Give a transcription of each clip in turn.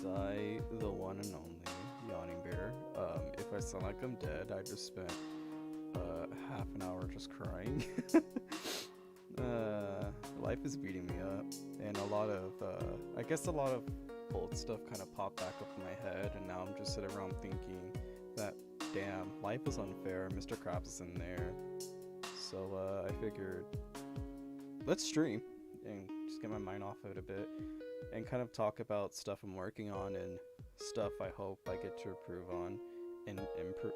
is I, the one and only Yawning Bear. If I sound like I'm dead, I just spent half an hour just crying. Life is beating me up, and a lot of I guess a lot of old stuff kind of popped back up in my head, and now I'm just sitting around thinking that, damn, life is unfair. Mr. Krabs is in there, so I figured let's stream and just get my mind off of it a bit, and kind of talk about stuff I'm working on and stuff I hope I get to improve on and improve.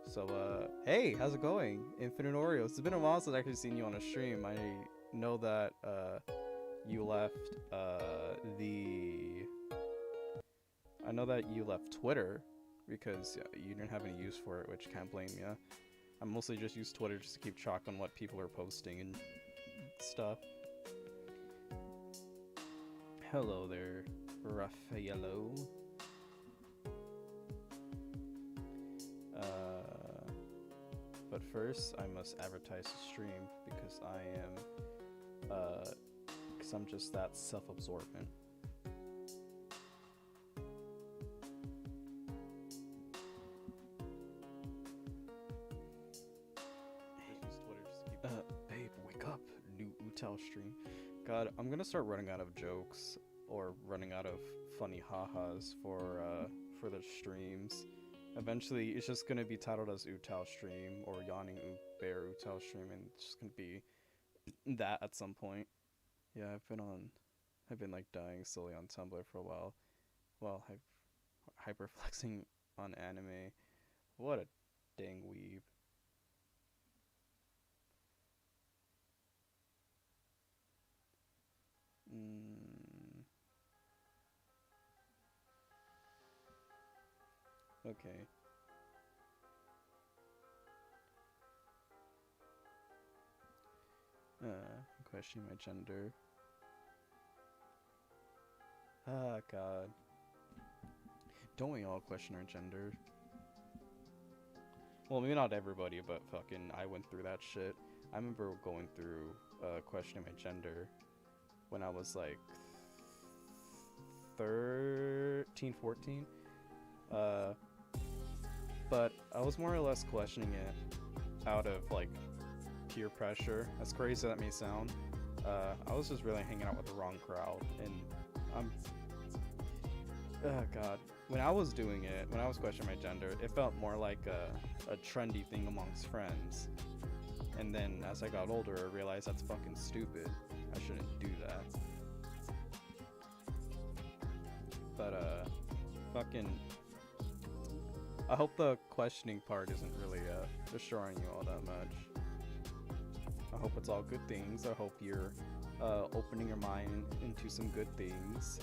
So, hey, how's it going? Infinite Oreos. It's been a while since I've actually seen you on a stream. I know that, you left, I know that you left Twitter because you didn't have any use for it, which can't blame you. I mostly just use Twitter just to keep track on what people are posting and stuff. Hello there, Raffaello. But first, I must advertise the stream because I'm just that self-absorbent. Babe, wake up! New UTAU stream. God, I'm gonna start running out of jokes or running out of funny ha-has for the streams. Eventually, it's just gonna be titled as UTAU stream or Yawning Bear UTAU stream, and it's just gonna be that at some point. Yeah, I've been like dying slowly on Tumblr for a while. Well, hyperflexing on anime. What a dang weeb. Okay. Questioning my gender. Ah, God. Don't we all question our gender? Well, maybe not everybody, but fucking I went through that shit. I remember going through questioning my gender when I was like 13, 14. But I was more or less questioning it out of like peer pressure. As crazy as that may sound, I was just really hanging out with the wrong crowd, and oh God, when I was doing it, when I was questioning my gender, it felt more like a trendy thing amongst friends. And then as I got older, I realized that's fucking stupid. I shouldn't do that. But fucking, I hope the questioning part isn't really destroying you all that much. I hope it's all good things. I hope you're opening your mind into some good things.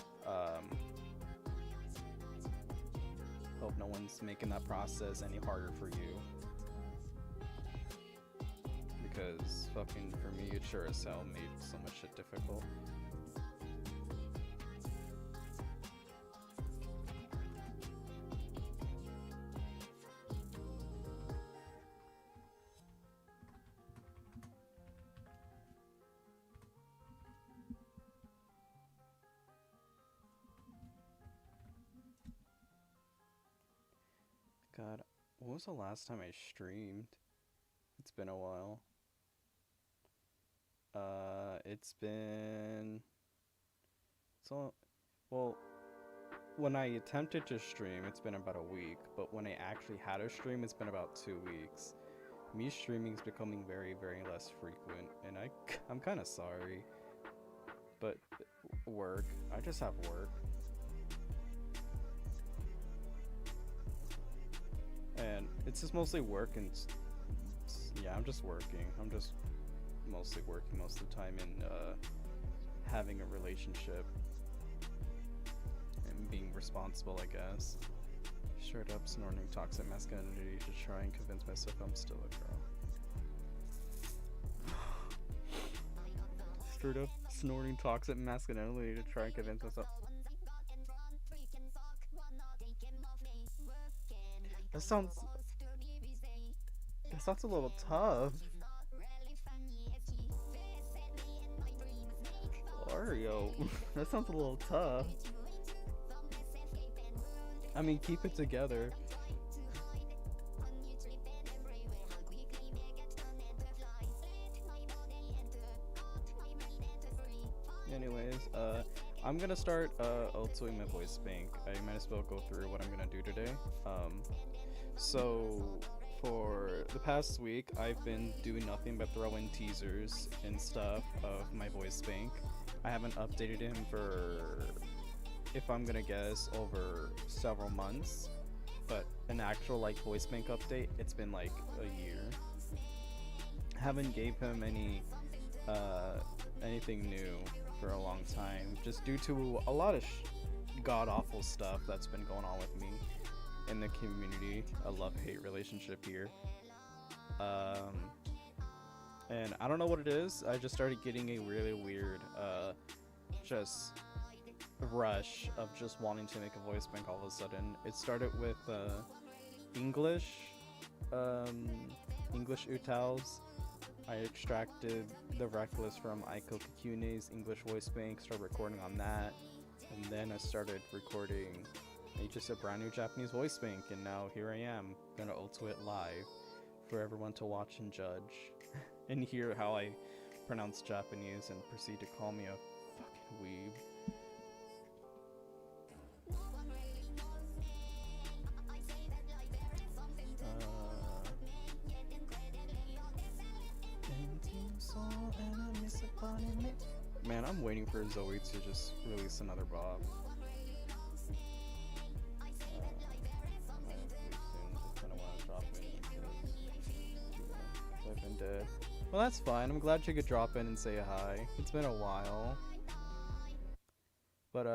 Hope no one's making that process any harder for you. Because fucking for me, it sure as hell made so much shit difficult. God, when was the last time I streamed? It's been a while. It's been... So, well, when I attempted to stream, it's been about a week, but when I actually had a stream, it's been about 2 weeks. Me streaming is becoming very, very less frequent, and I'm kind of sorry. But work, I just have work. And it's just mostly work, and yeah, I'm just working. I'm just mostly working most of the time, and having a relationship and being responsible, I guess. Straight up snorting toxic masculinity to try and convince myself I'm still a girl. Straight up snorting toxic masculinity to try and convince myself. That sounds a little tough. Mario. That sounds a little tough. I mean, keep it together. Anyways, I'm gonna start altoing my voice bank. I might as well go through what I'm gonna do today. So for the past week, I've been doing nothing but throwing teasers and stuff of my voice bank. I haven't updated him for, if I'm gonna guess, over several months. But an actual like voice bank update, it's been like a year. Haven't gave him anything new for a long time, just due to a lot of god-awful stuff that's been going on with me in the community. A love-hate relationship here. And I don't know what it is. I just started getting a really weird just rush of just wanting to make a voice bank all of a sudden. It started with English UTAUs. I extracted the Reckless from Aiko Kakune's English voice bank, started recording on that, and then I started recording just a brand new Japanese voice bank, and now here I am, gonna alto it live for everyone to watch and judge, and hear how I pronounce Japanese and proceed to call me a fucking weeb. Man, I'm waiting for Zoe to just release another Bob. I've been dead. Well, that's fine. I'm glad you could drop in and say hi. It's been a while. But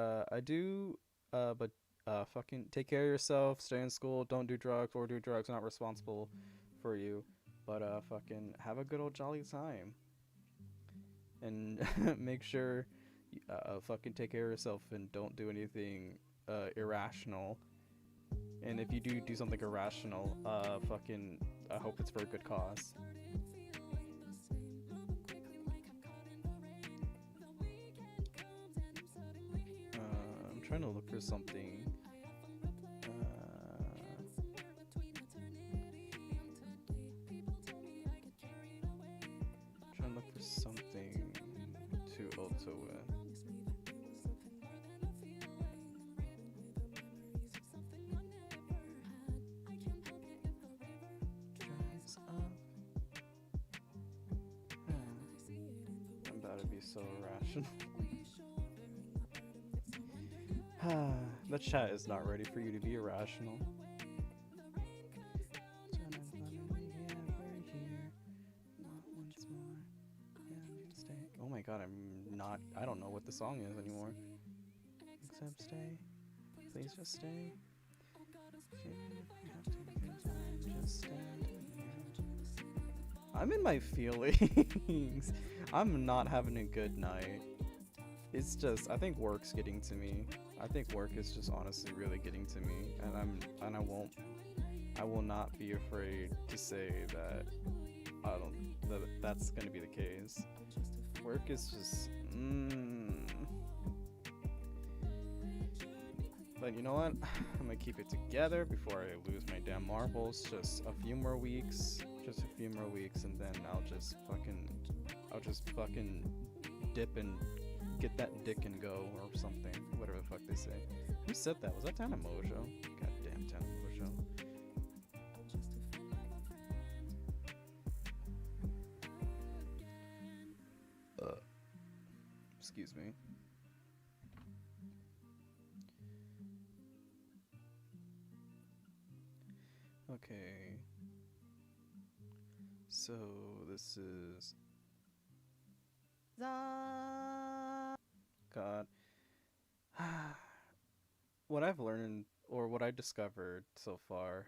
fucking take care of yourself. Stay in school. Don't do drugs or do drugs. Not responsible for you. But fucking have a good old jolly time. And make sure fucking take care of yourself and don't do anything irrational. And if you do something irrational, fucking I hope it's for a good cause. I'm trying to look for something. Trying to look for something to alto with. I'm about to be so irrational. The chat is not ready for you to be irrational. Oh my god, I don't know what the song is anymore. Except stay. Please just stay. I'm in my feelings. I'm not having a good night. It's just, I think work's getting to me. I think work is just honestly really getting to me, and I will not be afraid to say that that's gonna be the case. Work is just, But you know what? I'm gonna keep it together before I lose my damn marbles. Just a few more weeks, and then I'll just fucking dip and get that dick and go or something. Whatever the fuck they say. Who said that? Was that Tana Mojo? Goddamn Tana Mojo. Excuse me. Okay. So this is God. What I've learned or what I discovered so far,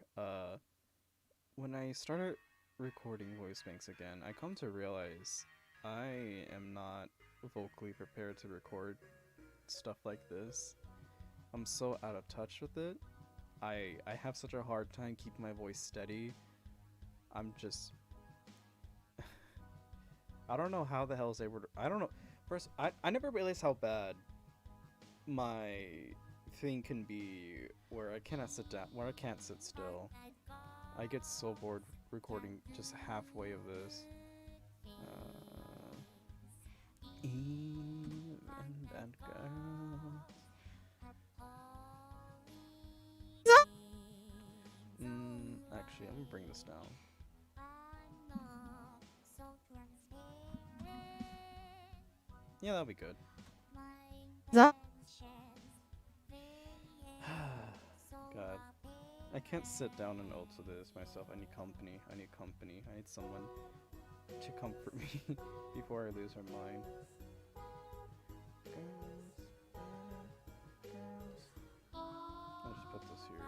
when I started recording voice banks again, I come to realize I am not vocally prepared to record stuff like this. I'm so out of touch with it. I have such a hard time keeping my voice steady. I'm just I don't know how the hell is able to, I don't know. First, I never realized how bad my thing can be where I cannot sit down, where I can't sit still. I get so bored recording just halfway of this. Even that girl. Actually, I'm gonna bring this down. Yeah, that'll be good. God. I can't sit down and alter this myself. I need company. I need company. I need someone to comfort me before I lose my mind. Girls. I'll just put this here.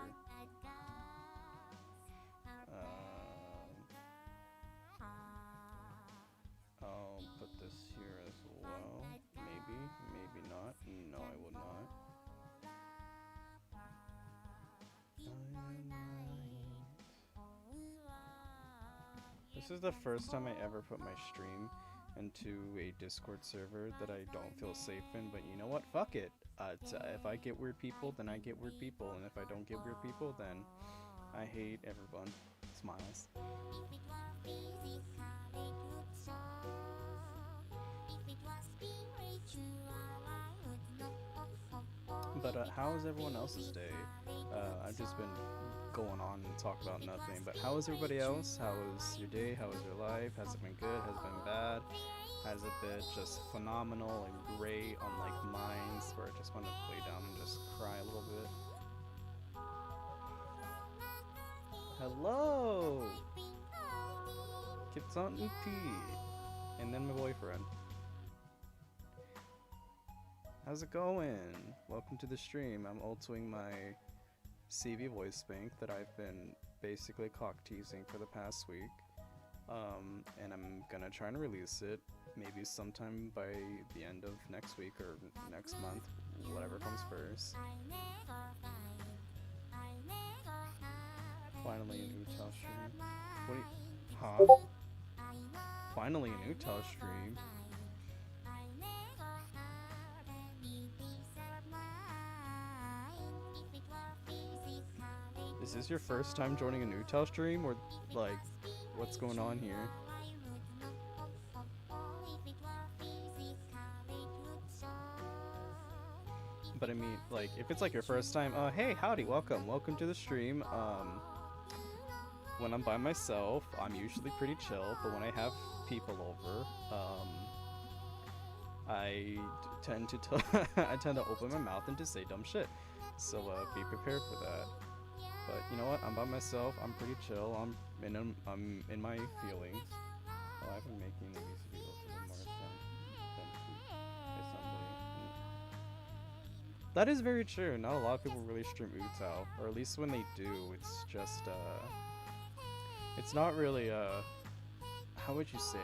I'll put this here as well. Maybe, maybe not. No, I will not. This is the first time I ever put my stream into a Discord server that I don't feel safe in, but you know what? Fuck it. If I get weird people, then I get weird people, and if I don't get weird people, then I hate everyone. Smiles. But how is everyone else's day? I've just been going on and talk about nothing, but how is everybody else? How was your day? How was your life? Has it been good? Has it been bad? Has it been just phenomenal and great, unlike mine's, where I just want to lay down and just cry a little bit? Hello! Kitsan Uti! And then my boyfriend. How's it going? Welcome to the stream. I'm altoing my CV voice spank that I've been basically cock teasing for the past week. And I'm gonna try and release it maybe sometime by the end of next week or next month, whatever comes first. Finally an UTAU stream. What do you, huh? Finally an UTAU stream. Is this your first time joining a UTAU stream, or like, what's going on here? But I mean, like, if it's like your first time, hey, howdy, welcome to the stream. When I'm by myself, I'm usually pretty chill, but when I have people over, I tend to I tend to open my mouth and just say dumb shit. So be prepared for that. But you know what? I'm by myself. I'm pretty chill. I'm in my feelings. Oh, I've been making these videos even more than somebody. That is very true. Not a lot of people really stream UTAU, or at least when they do, it's just it's not really how would you say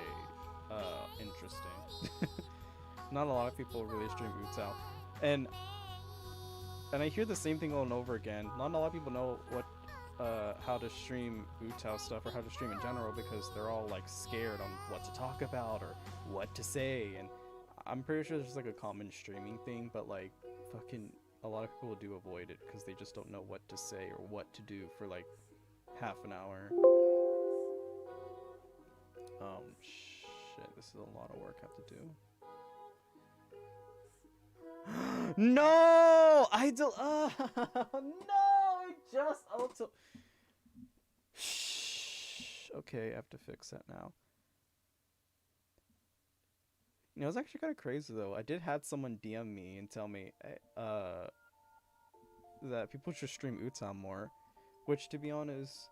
interesting. Not a lot of people really stream UTAU, and I hear the same thing over and over again. Not a lot of people know what how to stream UTAU stuff or how to stream in general, because they're all like scared on what to talk about or what to say. And I'm pretty sure there's like a common streaming thing, but like fucking a lot of people do avoid it because they just don't know what to say or what to do for like half an hour. Shit, this is a lot of work I have to do. No! I don't. No! I just also. Shh. Okay, I have to fix that now. You know, it's actually kind of crazy though. I did have someone DM me and tell me that people should stream UTAU more, which, to be honest,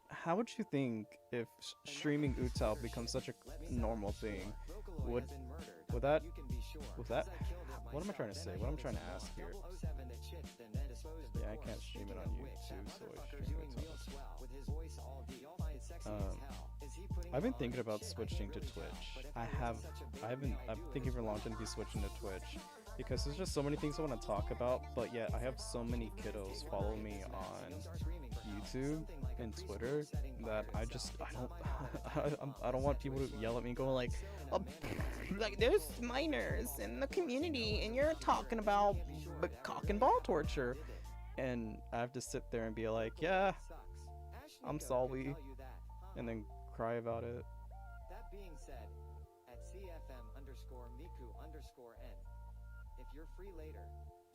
how would you think if streaming UTAU becomes such a normal thing? Would that what am I trying to say? What am I trying to ask here? Yeah, I can't stream it on YouTube, so I stream it. I've been thinking about switching to Twitch. I'm thinking for a long time to be switching to Twitch, because there's just so many things I want to talk about, but yet I have so many kiddos follow me on YouTube and Twitter that I I don't want people to yell at me going like, oh, like there's minors in the community and you're talking about cock and ball torture, and I have to sit there and be like, yeah, I'm sorry, and then cry about it. That being said, at CFM_Miku_N, if you're free later,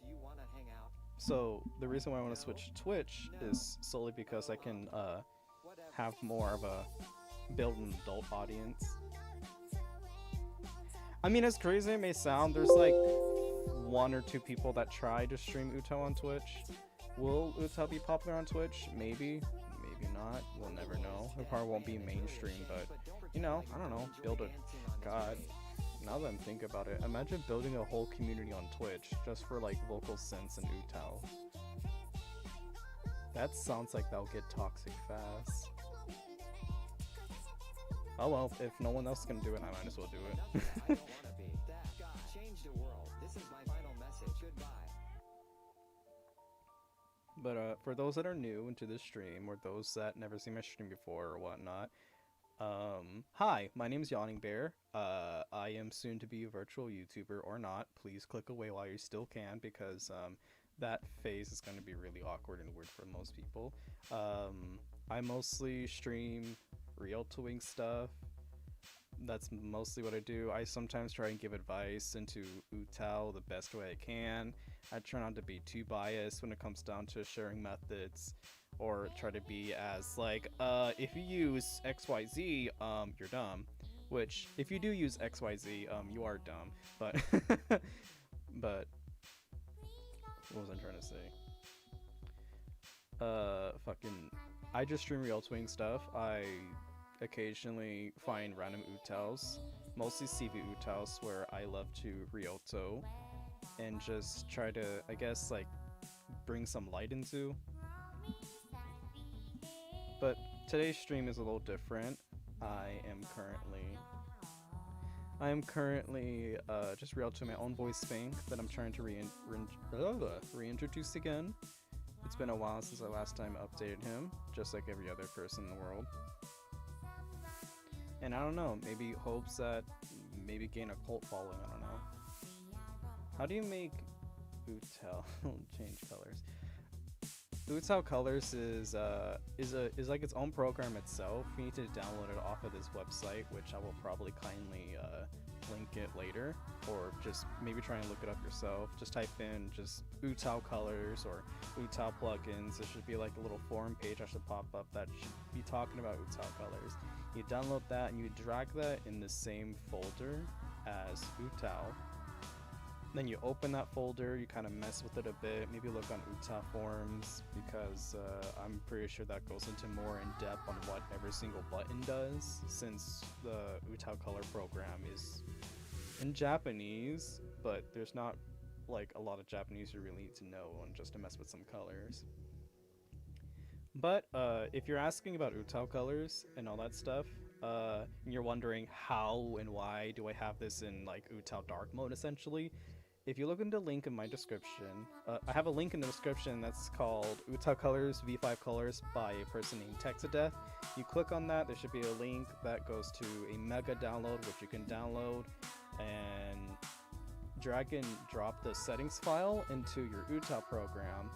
do you want to hang out? So the reason why I want to switch to Twitch is solely because I can have more of a build an adult audience. I mean, as crazy as it may sound, there's like 1 or 2 people that try to stream UTAU on Twitch. Will UTAU be popular on Twitch? Maybe, maybe not. We'll never know. It probably won't be mainstream, but you know, I don't know. Build a God. Now that I'm thinking about it, imagine building a whole community on Twitch just for like local sense and UTAU. That sounds like that'll get toxic fast. Oh well, if no one else can do it, I might as well do it. Change the world. This is my final message. Goodbye. But for those that are new into this stream, or those that never seen my stream before or whatnot, hi, my name is Yawning Bear. I am soon to be a virtual YouTuber or not. Please click away while you still can, because that phase is going to be really awkward and weird for most people. I mostly stream realtoing stuff. That's mostly what I do. I sometimes try and give advice into UTAU the best way I can. I try not to be too biased when it comes down to sharing methods, or try to be as like, if you use XYZ, you're dumb. Which, if you do use XYZ, you are dumb. But, but, what was I trying to say? I just stream realtoing stuff. I occasionally find random UTAUs, mostly CV UTAUs, where I love to realto and just try to, I guess, like, bring some light into. But today's stream is a little different. I am currently just realtoing my own voice spank that I'm trying to reintroduce again. It's been a while since I last time updated him, just like every other person in the world. And I don't know, maybe hopes that maybe gain a cult following, I don't know. How do you make UTAU change colors? UTAU Colors is like its own program itself. You need to download it off of this website, which I will probably kindly link it later, or just maybe try and look it up yourself. Just type in just UTAU Colors or UTAU plugins. There should be like a little forum page that should pop up that should be talking about UTAU Colors. You download that and you drag that in the same folder as UTAU. Then you open that folder, you kind of mess with it a bit, maybe look on UTAU forums, because I'm pretty sure that goes into more in depth on what every single button does, since the UTAU color program is in Japanese, but there's not like a lot of Japanese you really need to know on just to mess with some colors. But if you're asking about UTAU colors and all that stuff, and you're wondering how and why do I have this in like UTAU dark mode essentially, if you look in the link in my description, I have a link in the description that's called UTAU Colors V5 Colors by a person named Texadeath. You click on that, there should be a link that goes to a mega download, which you can download and drag and drop the settings file into your UTAU program,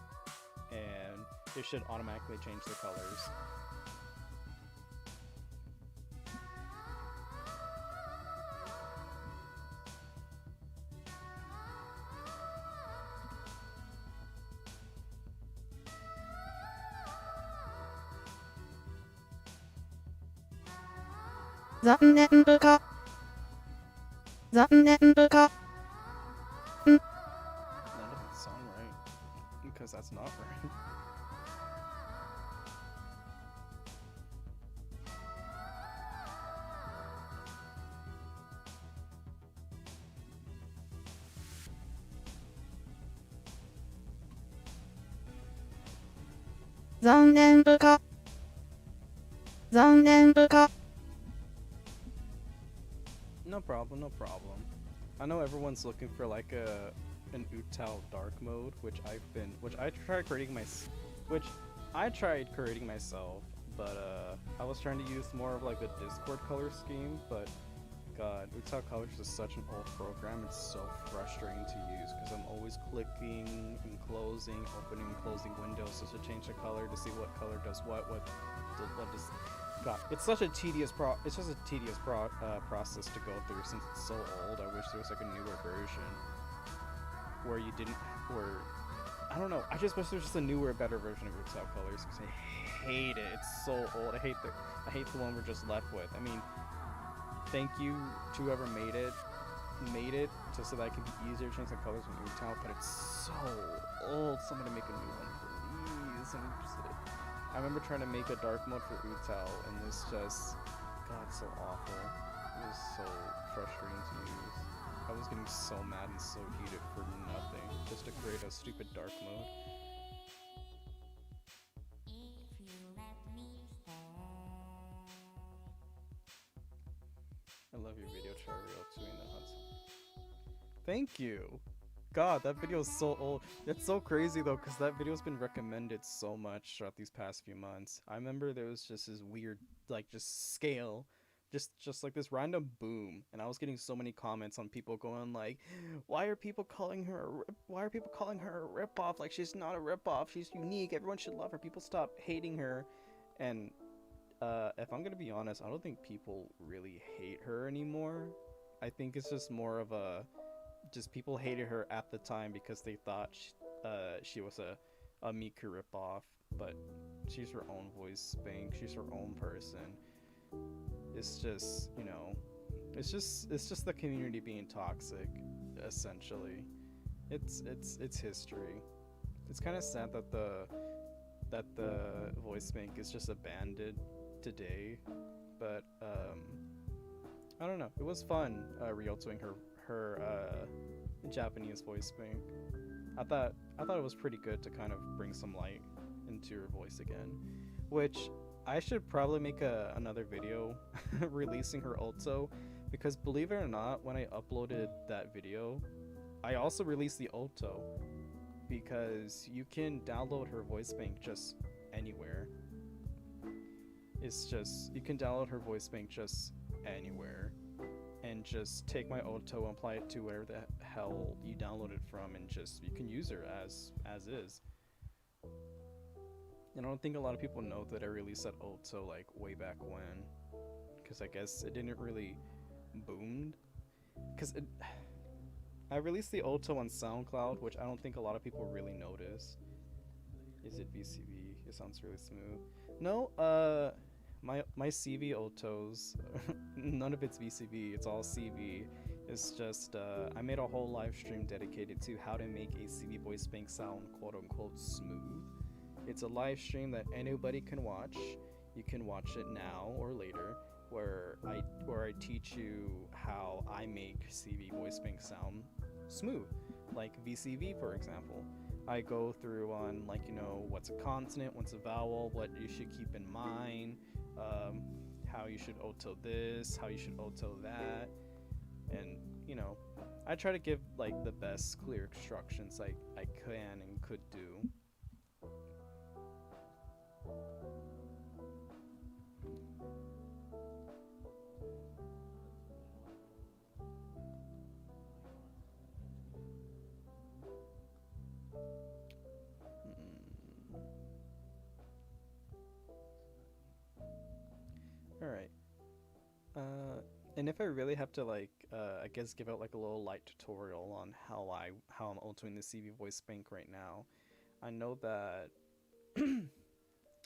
and it should automatically change the colors. That doesn't sound right, because that's not right. No problem, no problem. I know everyone's looking for like an UTAU dark mode, which I tried creating which I tried creating myself, but I was trying to use more of like the Discord color scheme, but God, UTAU Colors is such an old program. It's so frustrating to use because I'm always clicking and closing, opening and closing windows just to change the color to see what color does what does. God, it's such a tedious process to go through since it's so old. I wish there was like a newer version where you didn't, where I don't know. I just wish there was just a newer, better version of UTAU Colors because I hate it. It's so old. I hate the one we're just left with. I mean, thank you to whoever made it just so that it can be easier to change the colors in UTAU, but it's so old. Somebody make a new one, please. I remember trying to make a dark mode for UTAU, and this just, God, it's so awful. It was so frustrating to use. I was getting so mad and so heated for nothing, just to create a stupid dark mode. I love your video, Chario, tweeting the huts. Thank you. God, that video is so old. It's so crazy though, because that video's been recommended so much throughout these past few months. I remember there was just this weird, like, just scale, just like this random boom, and I was getting so many comments on people going like, why are people calling her a ripoff? Like, she's not a ripoff. She's unique. Everyone should love her. People stop hating her. And if I'm gonna be honest, I don't think people really hate her anymore. I think it's just more of a, just people hated her at the time because they thought she was a Miku ripoff, but she's her own voice bank. She's her own person. It's just, you know, it's just the community being toxic, essentially. It's history. It's kind of sad that the voice bank is just abandoned today, but I don't know. It was fun Ryotoing her Japanese voice bank. I thought it was pretty good to kind of bring some light into her voice again, which I should probably make another video releasing her ulto, because believe it or not, when I uploaded that video, I also released the ulto, because you can download her voice bank just anywhere. It's just, you can download her voice bank just anywhere and just take my ulto and apply it to wherever the hell you downloaded from, and just, you can use her as is. And I don't think a lot of people know that I released that ulto like way back when, because I guess it didn't really boom, because I released the ulto on SoundCloud, which I don't think a lot of people really notice. Is it VCV? It sounds really smooth. No, my CV ultos, none of it's VCV, it's all CV. It's just, I made a whole live stream dedicated to how to make a CV voice bank sound quote unquote smooth. It's a live stream that anybody can watch. You can watch it now or later, where I teach you how I make CV voice bank sound smooth, like VCV for example. I go through on, like, you know, what's a consonant, what's a vowel, what you should keep in mind, how you should ulto this, how you should ulto that, and, you know, I try to give like the best clear instructions I can and could do. Alright. And if I really have to, like, I guess give out like a little light tutorial on how I'm ultoing the CV voice bank right now. I know that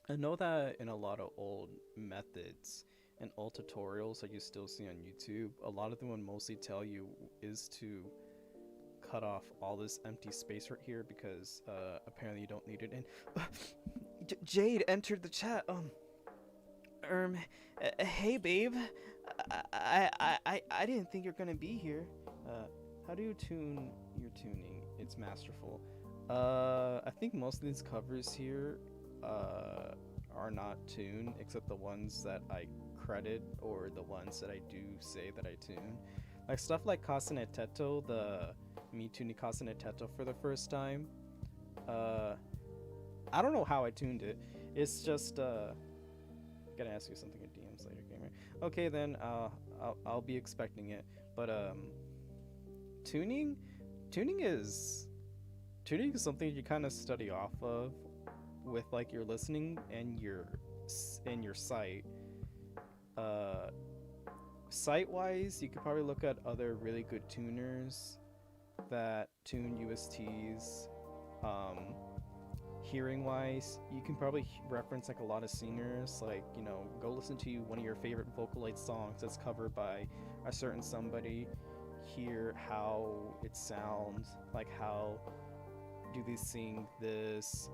I know that in a lot of old methods and old tutorials that you still see on YouTube, a lot of them would mostly tell you is to cut off all this empty space right here, because apparently you don't need it. And Jade entered the chat. Hey babe, I didn't think you're gonna be here. How do you tune your tuning? It's masterful. I think most of these covers here are not tuned, except the ones that I credit or the ones that I do say that I tune. Like stuff like Casanetetto, me tuning Casanetetto for the first time. I don't know how I tuned it. It's just gotta ask you something in DMs later, gamer. Okay, then I'll be expecting it. But tuning, tuning is tuning is something you kind of study off of with like your listening and your sight. Uh, Sight wise, you could probably look at other really good tuners that tune USTs. Um, Hearing wise, you can probably reference like a lot of singers, like, you know, go listen to one of your favorite Vocaloid songs that's covered by a certain somebody, hear how it sounds, like how do they sing this.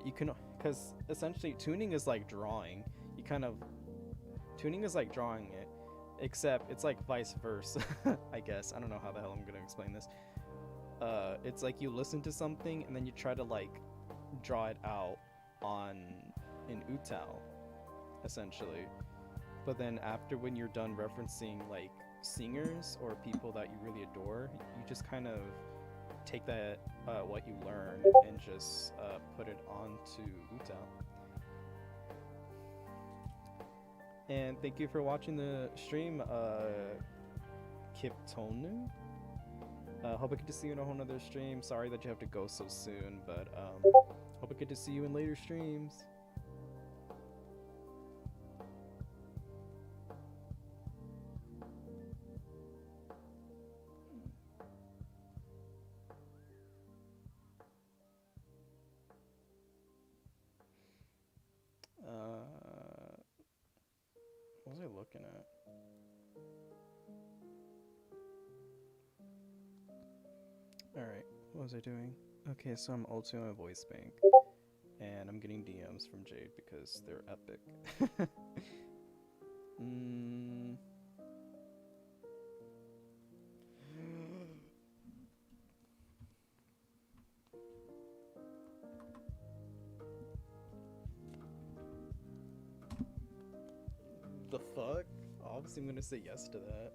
You can, because essentially tuning is like drawing. You kind of, tuning is like drawing it, except it's like vice versa. I guess I don't know how the hell I'm gonna explain this. It's like you listen to something and then you try to like draw it out on in UTAU, essentially. But then after, when you're done referencing like singers or people that you really adore, you just kind of take that what you learn and just put it onto UTAU. And thank you for watching the stream, Kiptonu. Hope I get to see you in a whole nother stream. Sorry that you have to go so soon, but hope I get to see you in later streams. What was I looking at? Alright, what was I doing? Okay, so I'm ulting my voice bank, and I'm getting DMs from Jade because they're epic. The fuck? Obviously I'm gonna say yes to that.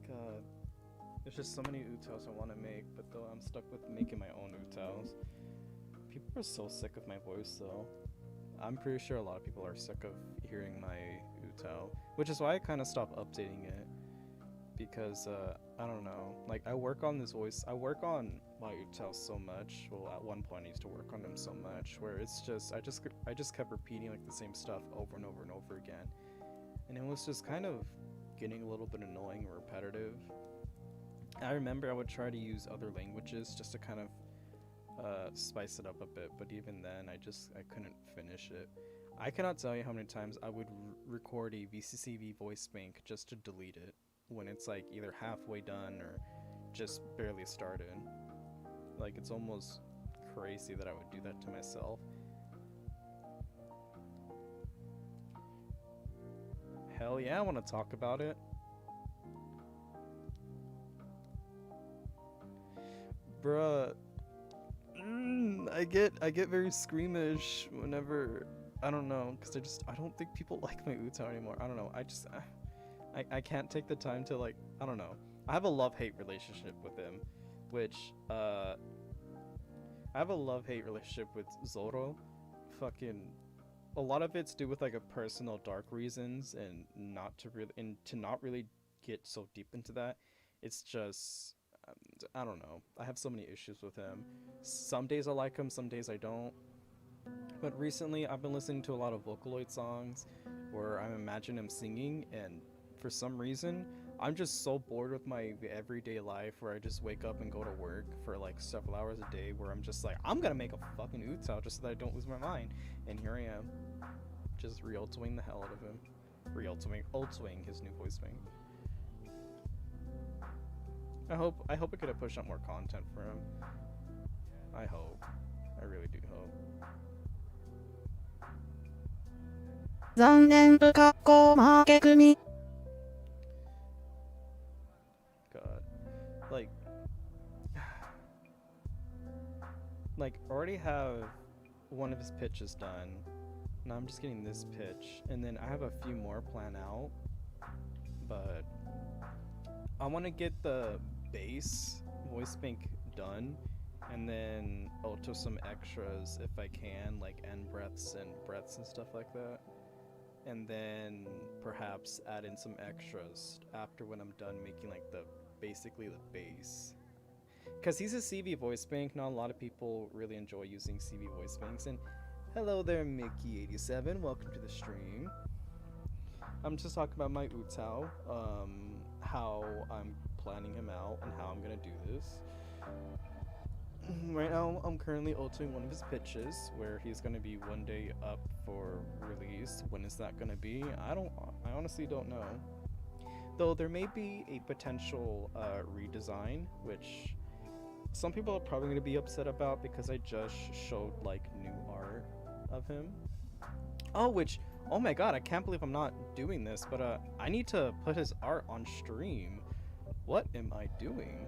God. There's just so many UTAUs I want to make, but though I'm stuck with making my own UTAUs. People are so sick of my voice though. I'm pretty sure a lot of people are sick of hearing my UTAU, which is why I kind of stopped updating it. Because, I don't know, like I work on this voice, I work on my UTAUs so much, well at one point I used to work on them so much, where it's just, I just kept repeating like the same stuff over and over and over again. And it was just kind of getting a little bit annoying and repetitive. I remember I would try to use other languages just to kind of spice it up a bit, but even then I couldn't finish it. I cannot tell you how many times I would record a VCCV voice bank just to delete it when it's like either halfway done or just barely started. Like, it's almost crazy that I would do that to myself. Hell yeah, I want to talk about it. Bruh, I get very squeamish whenever, I don't know, because I don't think people like my UTAU anymore. I don't know, I can't take the time to, like, I don't know. I have a love-hate relationship with him, which, I have a love-hate relationship with Zoro. Fucking, a lot of it's due with, like, a personal dark reasons, and to not really get so deep into that. It's just, I don't know. I have so many issues with him. Some days I like him, some days I don't. But recently, I've been listening to a lot of Vocaloid songs where I'm imagining him singing, and for some reason, I'm just so bored with my everyday life where I just wake up and go to work for like several hours a day where I'm just like, I'm gonna make a fucking UTAU just so that I don't lose my mind. And here I am, just re-ulting the hell out of him. Ulting his new voice thing. I hope I get to push out more content for him. I hope. I really do hope. 残念不格好負け組 God. Like, already have one of his pitches done. Now I'm just getting this pitch. And then I have a few more planned out. But I want to get the bass voice bank done, and then auto some extras if I can, like end breaths and breaths and stuff like that. And then perhaps add in some extras after when I'm done making like basically the base. Because he's a CV voice bank, not a lot of people really enjoy using CV voice banks. And hello there, Mickey87, welcome to the stream. I'm just talking about my UTAU, how I'm planning him out and how I'm gonna do this. Right now, I'm currently ulting one of his pitches, where he's gonna be one day up for release. When is that gonna be? I honestly don't know. Though there may be a potential redesign, which some people are probably gonna be upset about because I just showed like new art of him. Oh my god, I can't believe I'm not doing this, but I need to put his art on stream. What am I doing?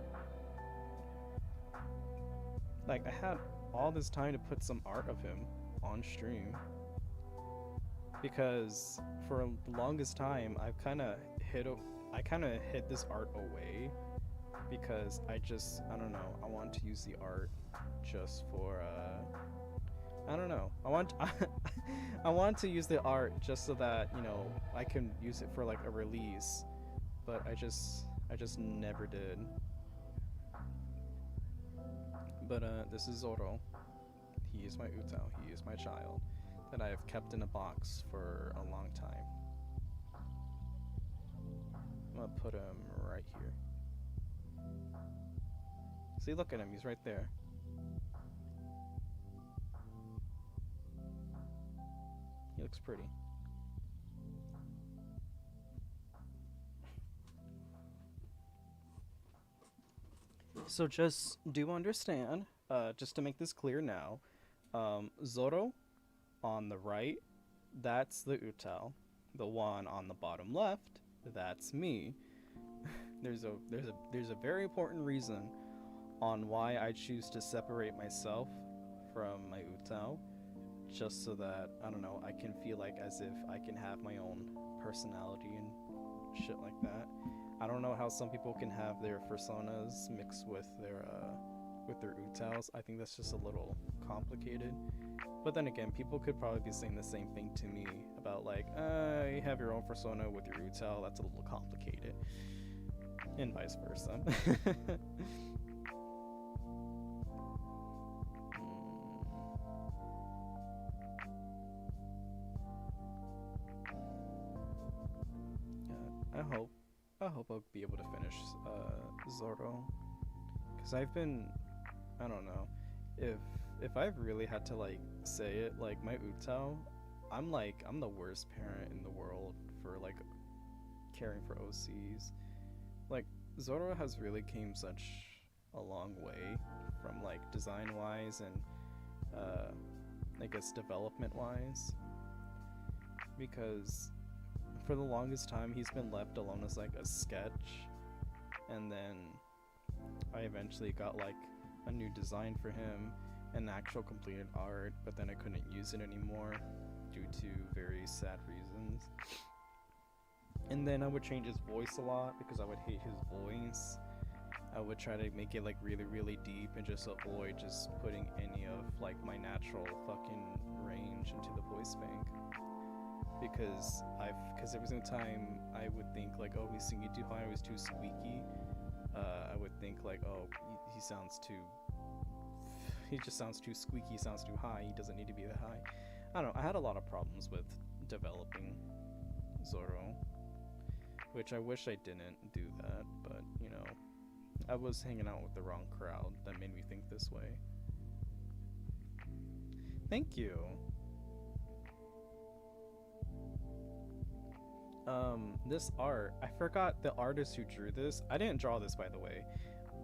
Like, I had all this time to put some art of him on stream. Because for the longest time, I kind of hid this art away. Because I don't know, I want to use the art just for, I don't know. I want to use the art just so that, you know, I can use it for like a release. But I just never did. But this is Zoro. He is my UTAU. He is my child that I have kept in a box for a long time. I'm gonna put him right here. See, look at him. He's right there. He looks pretty. So just do understand, just to make this clear now, Zoro on the right, that's the UTAU. The one on the bottom left, that's me. There's a very important reason on why I choose to separate myself from my UTAU, just so that, I don't know, I can feel like as if I can have my own personality and shit like that. I don't know how some people can have their personas mixed with their UTAUs. I think that's just a little complicated. But then again, people could probably be saying the same thing to me about like, you have your own persona with your UTAU, that's a little complicated. And vice versa. I hope I'll be able to finish Zoro, because I've been, I don't know, if I've really had to like say it, like my UTAU, I'm the worst parent in the world for like caring for OCs. Like Zoro has really came such a long way from like design wise and I guess development wise, because for the longest time he's been left alone as like a sketch, and then I eventually got like a new design for him, an actual completed art, but then I couldn't use it anymore due to very sad reasons. And then I would change his voice a lot because I would hate his voice. I would try to make it like really, really deep and just avoid just putting any of like my natural fucking range into the voice bank. Because every single time I would think like, oh, he's singing too high, or he's too squeaky. I would think like, oh, he just sounds too squeaky, he sounds too high, he doesn't need to be that high. I don't know, I had a lot of problems with developing Zoro, which I wish I didn't do that, but you know, I was hanging out with the wrong crowd that made me think this way. Thank you. This art, I forgot the artist who drew this. I didn't draw this, by the way,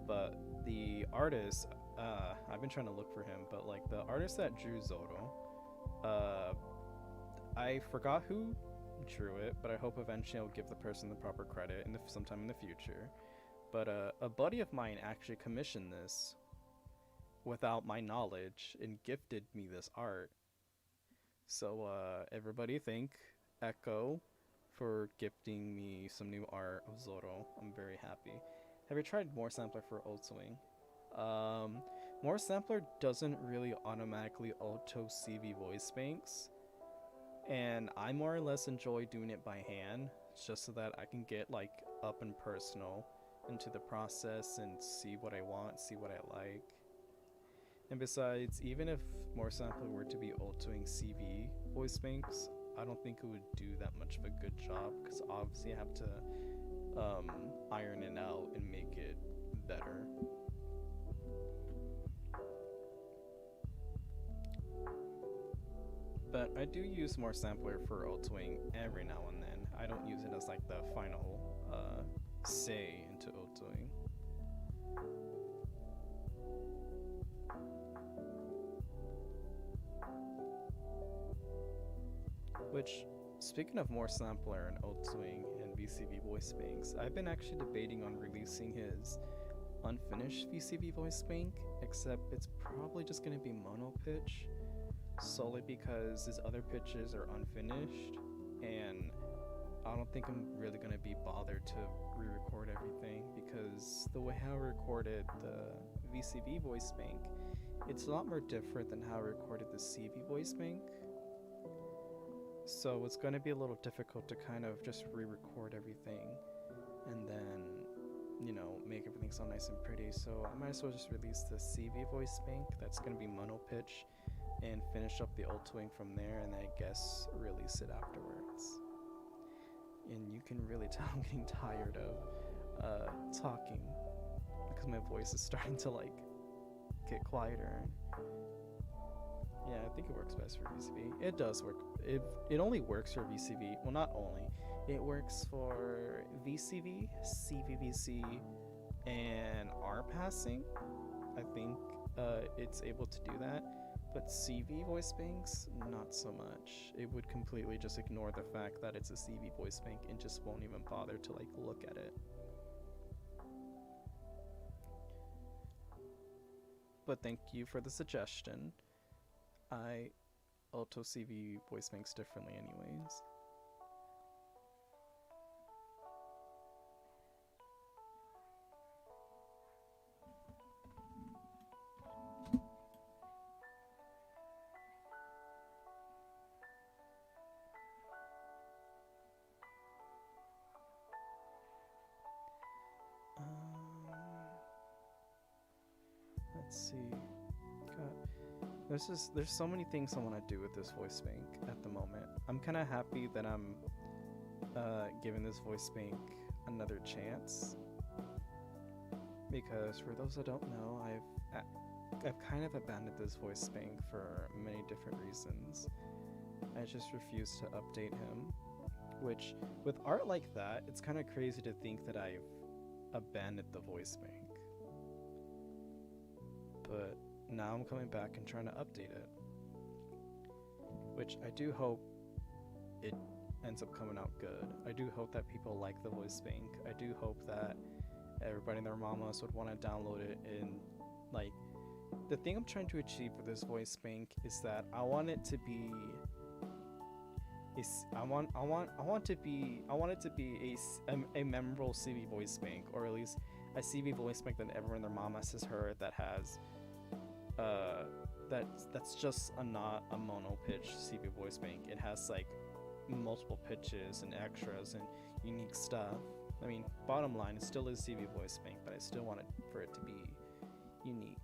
but the artist, I've been trying to look for him, but like the artist that drew Zoro, I forgot who drew it, but I hope eventually I'll give the person the proper credit sometime in the future. But a buddy of mine actually commissioned this without my knowledge and gifted me this art. So everybody thank Echo for gifting me some new art of Zoro. I'm very happy. Have you tried more sampler for Old Swing? More Sampler doesn't really automatically auto CV voice banks, and I more or less enjoy doing it by hand, just so that I can get like up and personal into the process and see what I want, see what I like. And besides, even if More Sampler were to be autoing CV voice banks, I don't think it would do that much of a good job, because obviously I have to iron it out and make it better. But I do use More Sampler for autoing every now and then. I don't use it as like the final say into autoing. Which, speaking of More Sampler and autoing and VCV voice banks, I've been actually debating on releasing his unfinished VCV voice bank, except it's probably just going to be mono pitch, solely because his other pitches are unfinished, and I don't think I'm really going to be bothered to re-record everything, because the way how I recorded the VCV voice bank, it's a lot more different than how I recorded the CV voice bank. So it's going to be a little difficult to kind of just re-record everything and then, you know, make everything sound nice and pretty. So I might as well just release the CV voice bank that's going to be mono pitch and finish up the autoing from there, and then I guess release it afterwards. And you can really tell I'm getting tired of talking, because my voice is starting to like get quieter. Yeah, I think it works best for VCV. It does work. It only works for VCV. Well, not only. It works for VCV, CVVC, and R passing. I think it's able to do that. But CV voice banks, not so much. It would completely just ignore the fact that it's a CV voice bank and just won't even bother to like look at it. But thank you for the suggestion. I auto CV voice banks differently anyways. Let's see. There's so many things I want to do with this voice bank at the moment. I'm kind of happy that I'm giving this voice bank another chance, because for those that don't know, I've kind of abandoned this voice bank for many different reasons. I just refuse to update him, which with art like that, it's kind of crazy to think that I've abandoned the voice bank. But now I'm coming back and trying to update it, which I do hope it ends up coming out good. I do hope that people like the voice bank. I do hope that everybody and their mamas would want to download it. And like, the thing I'm trying to achieve with this voice bank is that I want it to be I want it to be a memorable CV voice bank, or at least a CV voice bank that everyone and their mamas has heard, that has that's just not a mono pitch CV voice bank. It has like multiple pitches and extras and unique stuff. I mean, bottom line, it still is CV voice bank, but I still want it for it to be unique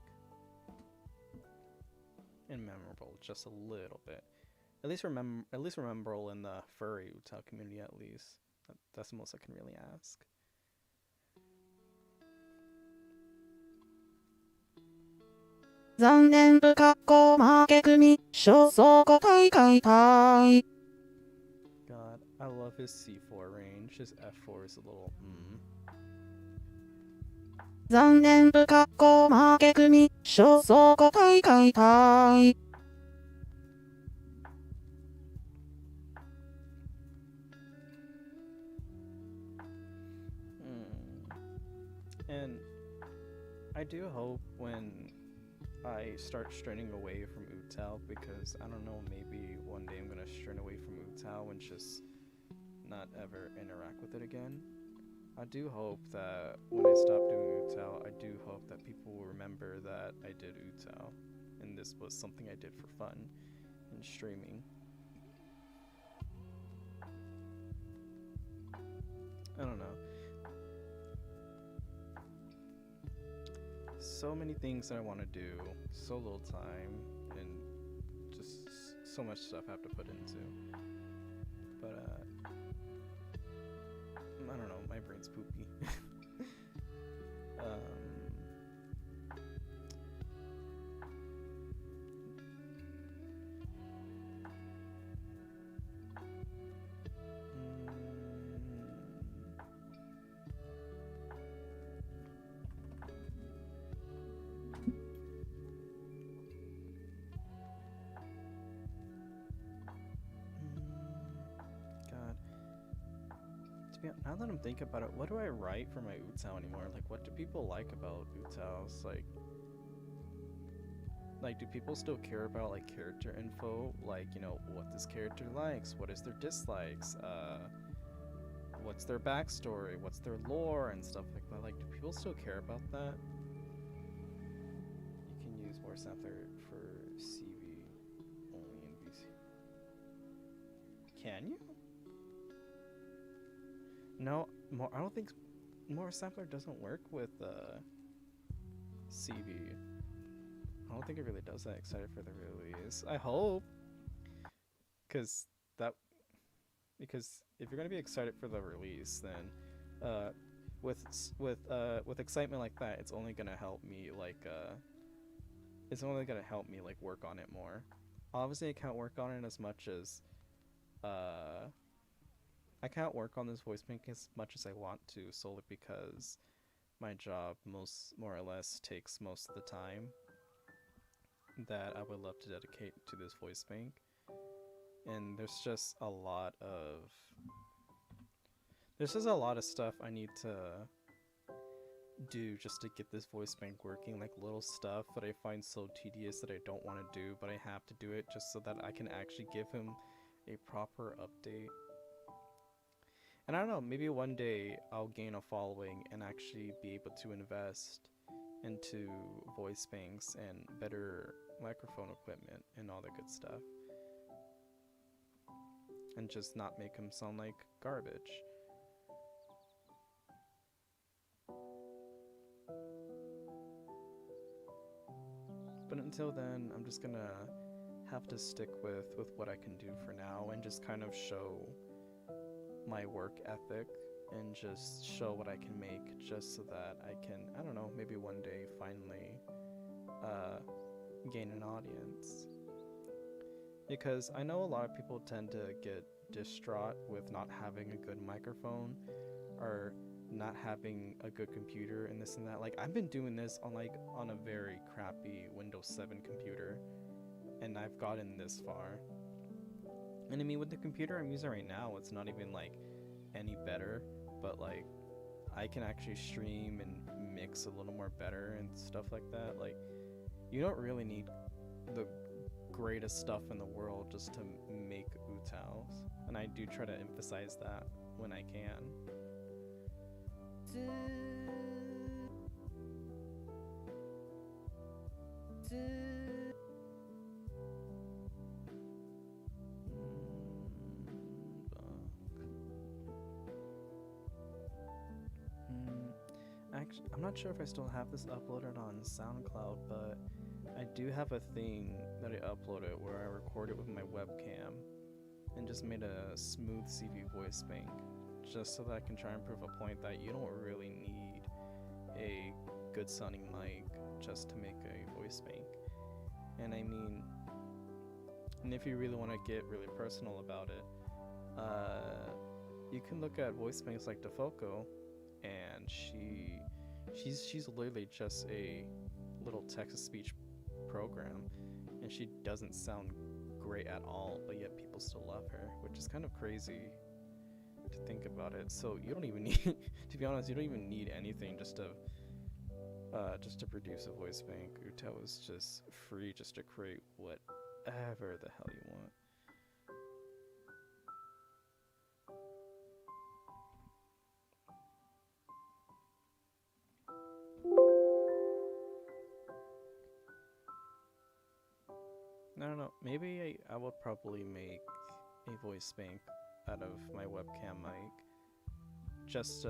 and memorable, just a little bit. At least memorable in the furry UTAU community, at least. That's the most I can really ask. God, I love his C4 range. His F4 is a little And I do hope when I start straying away from UTAU, because I don't know, maybe one day I'm gonna stray away from UTAU and just not ever interact with it again. I do hope that when I stop doing UTAU, I do hope that people will remember that I did UTAU, and this was something I did for fun in streaming. I don't know. So many things that I want to do, so little time, and just so much stuff I have to put into. But I don't know, my brain's poopy. God. Now that I'm thinking about it, what do I write for my UTAU anymore? Like, what do people like about UTAUs? Like, do people still care about, like, character info? Like, you know, what this character likes? What is their dislikes? What's their backstory? What's their lore and stuff like that? Like, do people still care about that? You can use more sampler for CV only in VC. Can you? No, I don't think more sampler doesn't work with CV. I don't think it really does that. Excited for the release. I hope, because if you're gonna be excited for the release, then with excitement like that, it's only gonna help me work on it more. Obviously, I can't work on it as much as I can't work on this voice bank as much as I want to, solely because my job more or less takes most of the time that I would love to dedicate to this voice bank. And there's just a lot of stuff I need to do just to get this voice bank working, like little stuff that I find so tedious that I don't want to do, but I have to do it just so that I can actually give him a proper update. And I don't know, maybe one day I'll gain a following and actually be able to invest into voice banks and better microphone equipment and all the good stuff. And just not make them sound like garbage. But until then, I'm just gonna have to stick with what I can do for now and just kind of show my work ethic and just show what I can make, just so that I can, I don't know, maybe one day finally gain an audience. Because I know a lot of people tend to get distraught with not having a good microphone or not having a good computer and this and that. Like, I've been doing this on a very crappy Windows 7 computer, and I've gotten this far. And I mean, with the computer I'm using right now, it's not even like any better, but like I can actually stream and mix a little more better and stuff like that. Like, you don't really need the greatest stuff in the world just to make UTAUs, and I do try to emphasize that when I can. Actually, I'm not sure if I still have this uploaded on SoundCloud, but I do have a thing that I uploaded where I recorded with my webcam and just made a smooth CV voice bank, just so that I can try and prove a point that you don't really need a good sounding mic just to make a voice bank. And I mean, and if you really want to get really personal about it, you can look at voice banks like DeFoco, and she's literally just a little text-to-speech program, and she doesn't sound great at all, but yet people still love her, which is kind of crazy to think about it. So you don't even need, to be honest, you don't even need anything just to produce a voice bank. UTAU is just free just to create whatever the hell you want. maybe I would probably make a voice bank out of my webcam mic. Just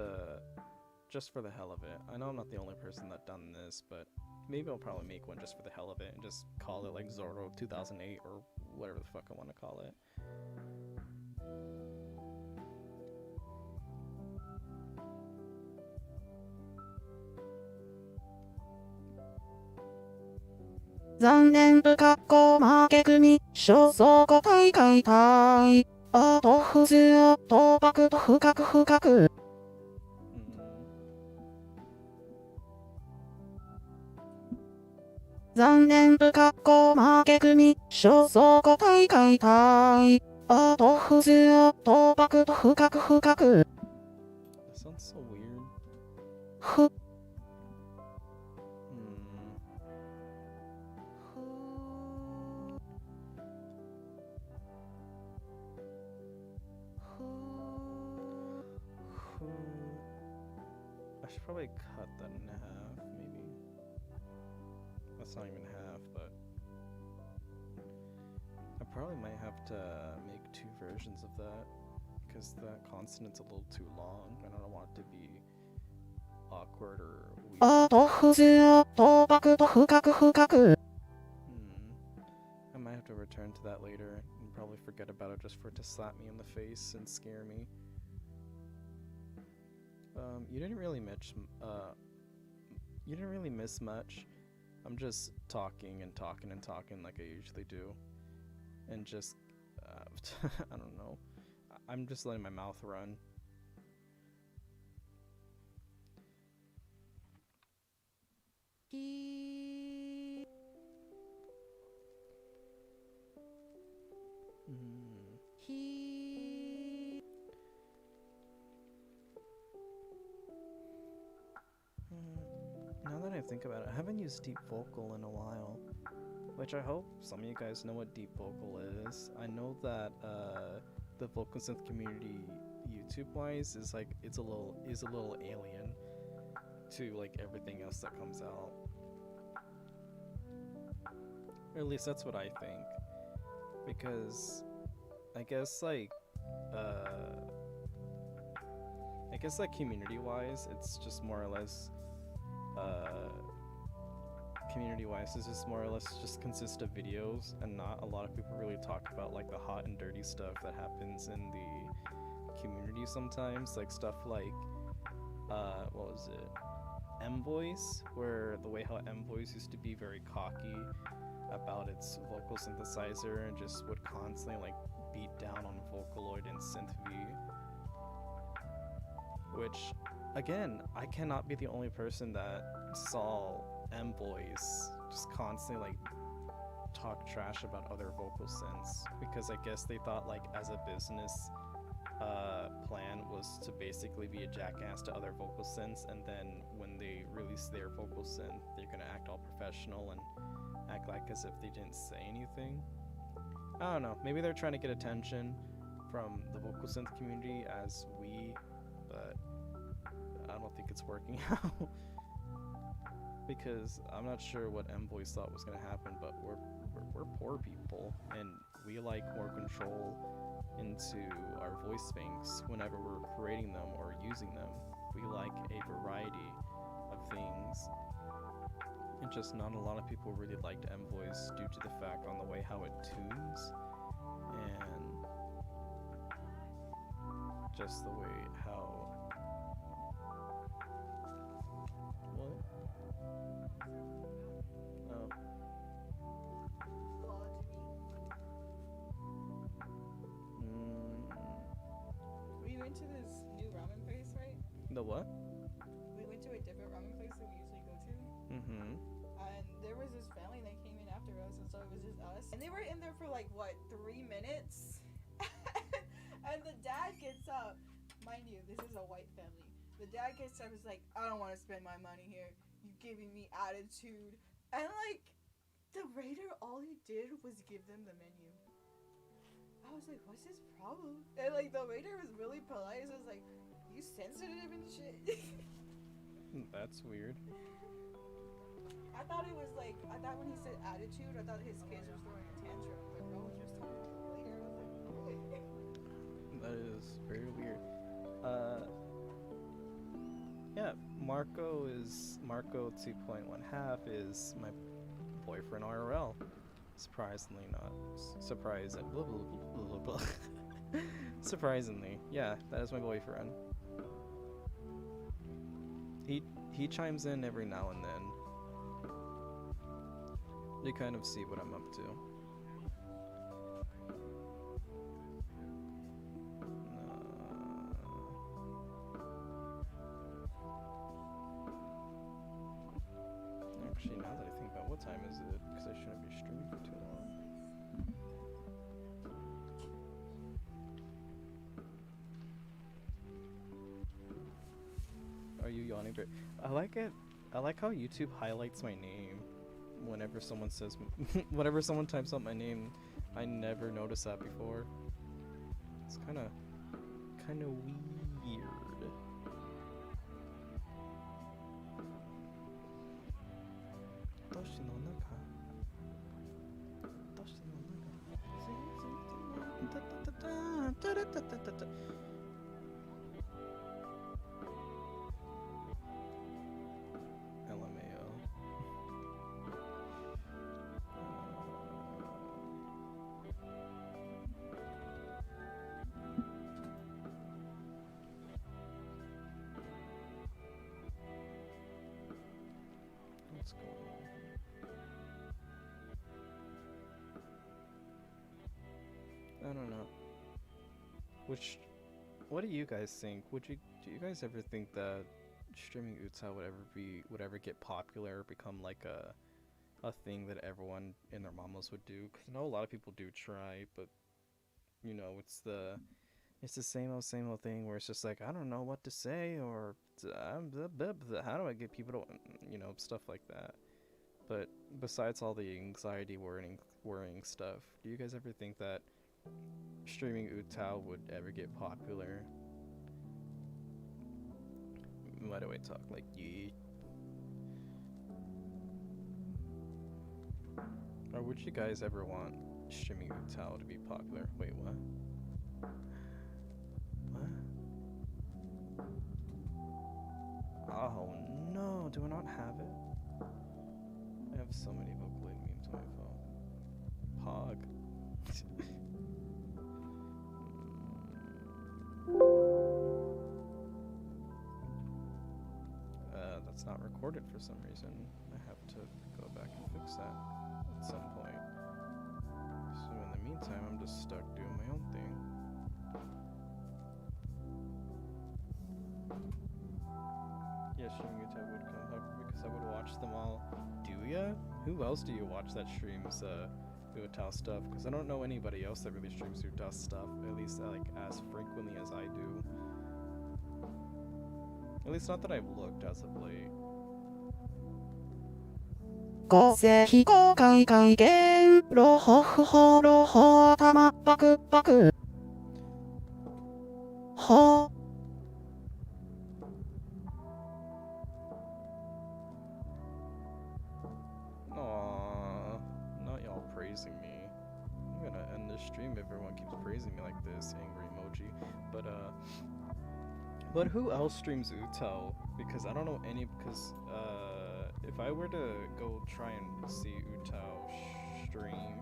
for the hell of it. I know I'm not the only person that done this, but maybe I'll probably make one just for the hell of it and just call it like Zorro 2008 or whatever the fuck I want to call it. Zannen 不格好負け組焦燥5回解体あと不通を倒幕と深く深く残念不格好負け組焦燥5回解体あと不通を倒幕と深く深く That sounds so weird. ふ I should probably cut that in half, maybe. That's not even half, but I probably might have to make 2 versions of that, because that consonant's a little too long, and I don't want it to be awkward or weird. あと不通を倒幕と深く深く I might have to return to that later and probably forget about it just for it to slap me in the face and scare me. You didn't really miss much. I'm just talking and talking and talking like I usually do. And just, I don't know. I'm just letting my mouth run. Now that I think about it, I haven't used deep vocal in a while, which I hope some of you guys know what deep vocal is. I know that the vocal synth community, YouTube-wise, is like a little alien to like everything else that comes out. Or at least that's what I think, because I guess like community-wise, it's just more or less. Community-wise, it's just more or less just consists of videos, and not a lot of people really talk about like the hot and dirty stuff that happens in the community sometimes, like stuff like what was it, M-Voice, where the way how M-Voice used to be very cocky about its vocal synthesizer and just would constantly like beat down on Vocaloid and Synth V, which again, I cannot be the only person that saw M-Boys just constantly like talk trash about other vocal synths, because I guess they thought like as a business plan was to basically be a jackass to other vocal synths, and then when they release their vocal synth, they're gonna act all professional and act like as if they didn't say anything. I don't know, maybe they're trying to get attention from the vocal synth community as but I don't think it's working out. Because I'm not sure what M-Boys thought was gonna happen, but we're poor people, and we like more control into our voice banks whenever we're creating them or using them. We like a variety of things, and just not a lot of people really liked M-Voice due to the fact on the way how it tunes, and just the way how. What? Oh. We went to this new ramen place, right? The what? We went to a different ramen place that we usually go to. Mm-hmm. And there was this family that came in after us, and so it was just us. And they were in there for like, what, 3 minutes? And the dad gets up. Mind you, this is a white family. The dad gets up and is like, I don't want to spend my money here. You giving me attitude. And like, the waiter, all he did was give them the menu. I was like, what's his problem? And like, the waiter was really polite. So I was like, you sensitive and shit. That's weird. I thought it was like, I thought when he said attitude, I thought his kids was throwing a tantrum. But no, he was talking to me later. I was like, okay. That is very weird. Yeah, Marco 2.1 is my boyfriend IRL. Surprisingly not. Surprising. Blah, blah, blah, blah, blah. Surprisingly, yeah, that is my boyfriend. He chimes in every now and then. You kind of see what I'm up to. Actually, now that I think about what time is it, because I shouldn't be streaming for too long. Are you yawning? I like it. I like how YouTube highlights my name whenever someone says, whenever someone types out my name. I never noticed that before. It's kind of weird. LMAO. What's going on? I don't know. What do you guys think? Do you guys ever think that streaming UTAU would ever get popular, become like a thing that everyone and their mamas would do? Because I know a lot of people do try, but you know, it's the same old thing where it's just like, I don't know what to say, or how do I get people to, you know, stuff like that. But besides all the anxiety worrying stuff, do you guys ever think that streaming UTAU would ever get popular? Why do I talk like ye? Or would you guys ever want streaming UTAU to be popular? Wait, what? What? Oh no, do I not have it? I have so many Vocaloid memes on my phone. Pog. That's not recorded for some reason. I have to go back and fix that at some point. So in the meantime, I'm just stuck doing my own thing. Yeah, streaming UTAU would come popular because I would watch them all. Do ya? Who else do you watch that streams UTAU stuff? Because I don't know anybody else that really streams UTAU stuff, at least like as frequently as I do. At least not that I've looked as of late. 公正非公開会見ロホフホロホ頭パクパクホ Aww, not y'all praising me. I'm gonna end this stream if everyone keeps praising me like this, angry emoji. But who else streams UTAU? Because I don't know any. Because if I were to go try and see UTAU stream,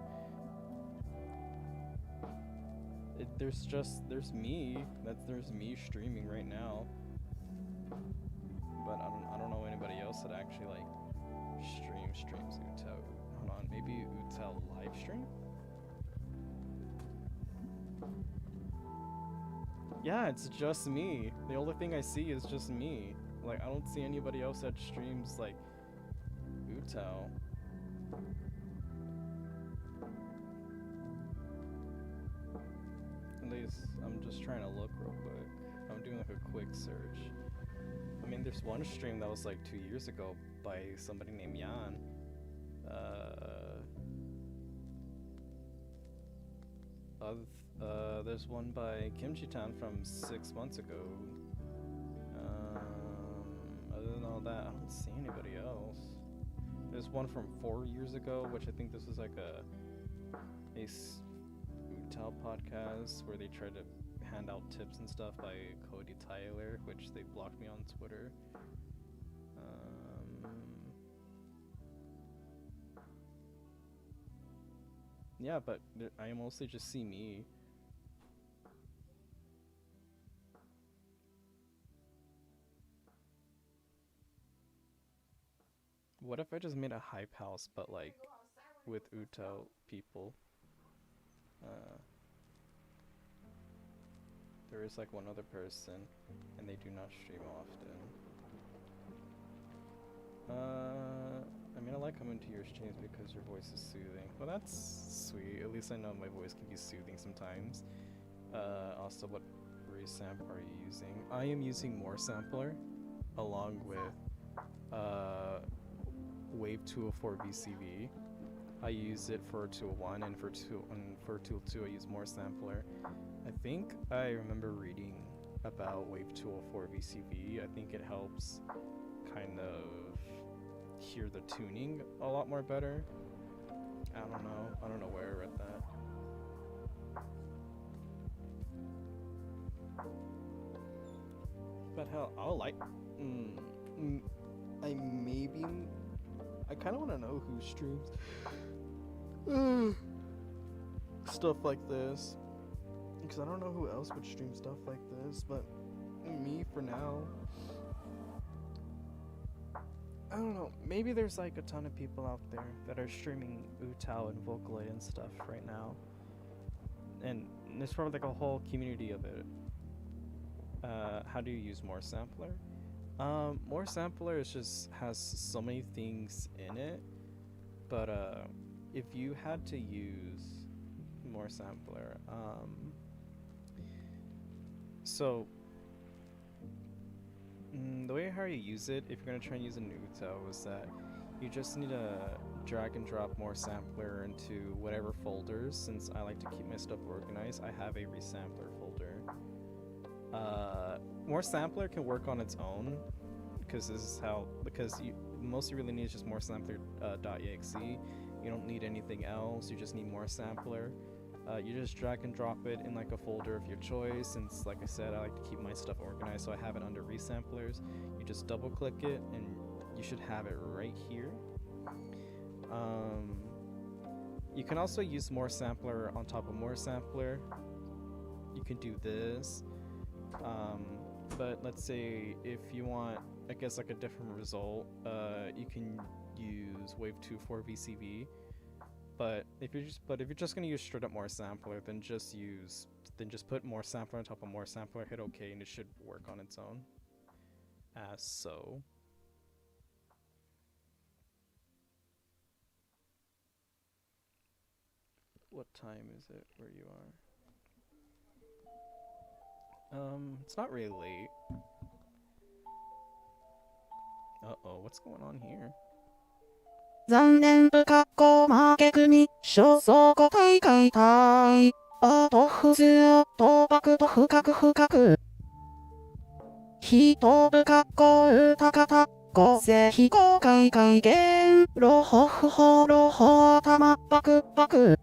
there's me. There's me streaming right now. But I don't know anybody else that actually like streams UTAU. Hold on, maybe UTAU live stream? Yeah, it's just me. The only thing I see is just me. Like, I don't see anybody else that streams, like, UTAU. At least, I'm just trying to look real quick. I'm doing, like, a quick search. I mean, there's one stream that was, like, 2 years ago by somebody named Yan. There's one by Kimchi-tan from 6 months ago. Other than all that, I don't see anybody else. There's one from 4 years ago, which I think this was like a UTAU podcast where they tried to hand out tips and stuff by Cody Tyler, which they blocked me on Twitter. Yeah, but I mostly just see me. What if I just made a hype house, but like with UTAU people? There is like one other person, and they do not stream often. I mean, I like coming to your streams because your voice is soothing. Well, that's sweet. At least I know my voice can be soothing sometimes. Also, what resamp are you using? I am using More Sampler, along with Wave 204 VCV. I use it for 201, and for 202 I use More Sampler. I think I remember reading about Wave 204 VCV. I think it helps kind of hear the tuning a lot more better. I don't know where I read that. But hell, I'll like I kind of want to know who streams stuff like this, because I don't know who else would stream stuff like this, but me for now. I don't know, maybe there's like a ton of people out there that are streaming UTAU and Vocaloid and stuff right now, and there's probably like a whole community of it. How do you use More Sampler? More Sampler has so many things in it, but if you had to use More Sampler, the way how you use it, if you're gonna try and use a new UTAU, is that you just need to drag and drop More Sampler into whatever folders. Since I like to keep my stuff organized, I have a resampler folder. More Sampler can work on its own, because most you really need is just More Sampler .exe. You don't need anything else. You just need More Sampler. You just drag and drop it in like a folder of your choice. Since, like I said, I like to keep my stuff organized, so I have it under resamplers. You just double click it and you should have it right here. You can also use More Sampler on top of More Sampler. You can do this. But let's say if you want, I guess, like a different result, you can use Wave 204 VCV. But if you're just gonna use straight up More Sampler, then just put More Sampler on top of More Sampler, hit OK, and it should work on its own. As so. What time is it where you are? It's not really late. Uh-oh, what's going on here? 残念不格好負け組焦燥5回解体あと不強倒幕と深く深く人不格好歌方個性非公開会見ロホ不法ロホ頭バクバク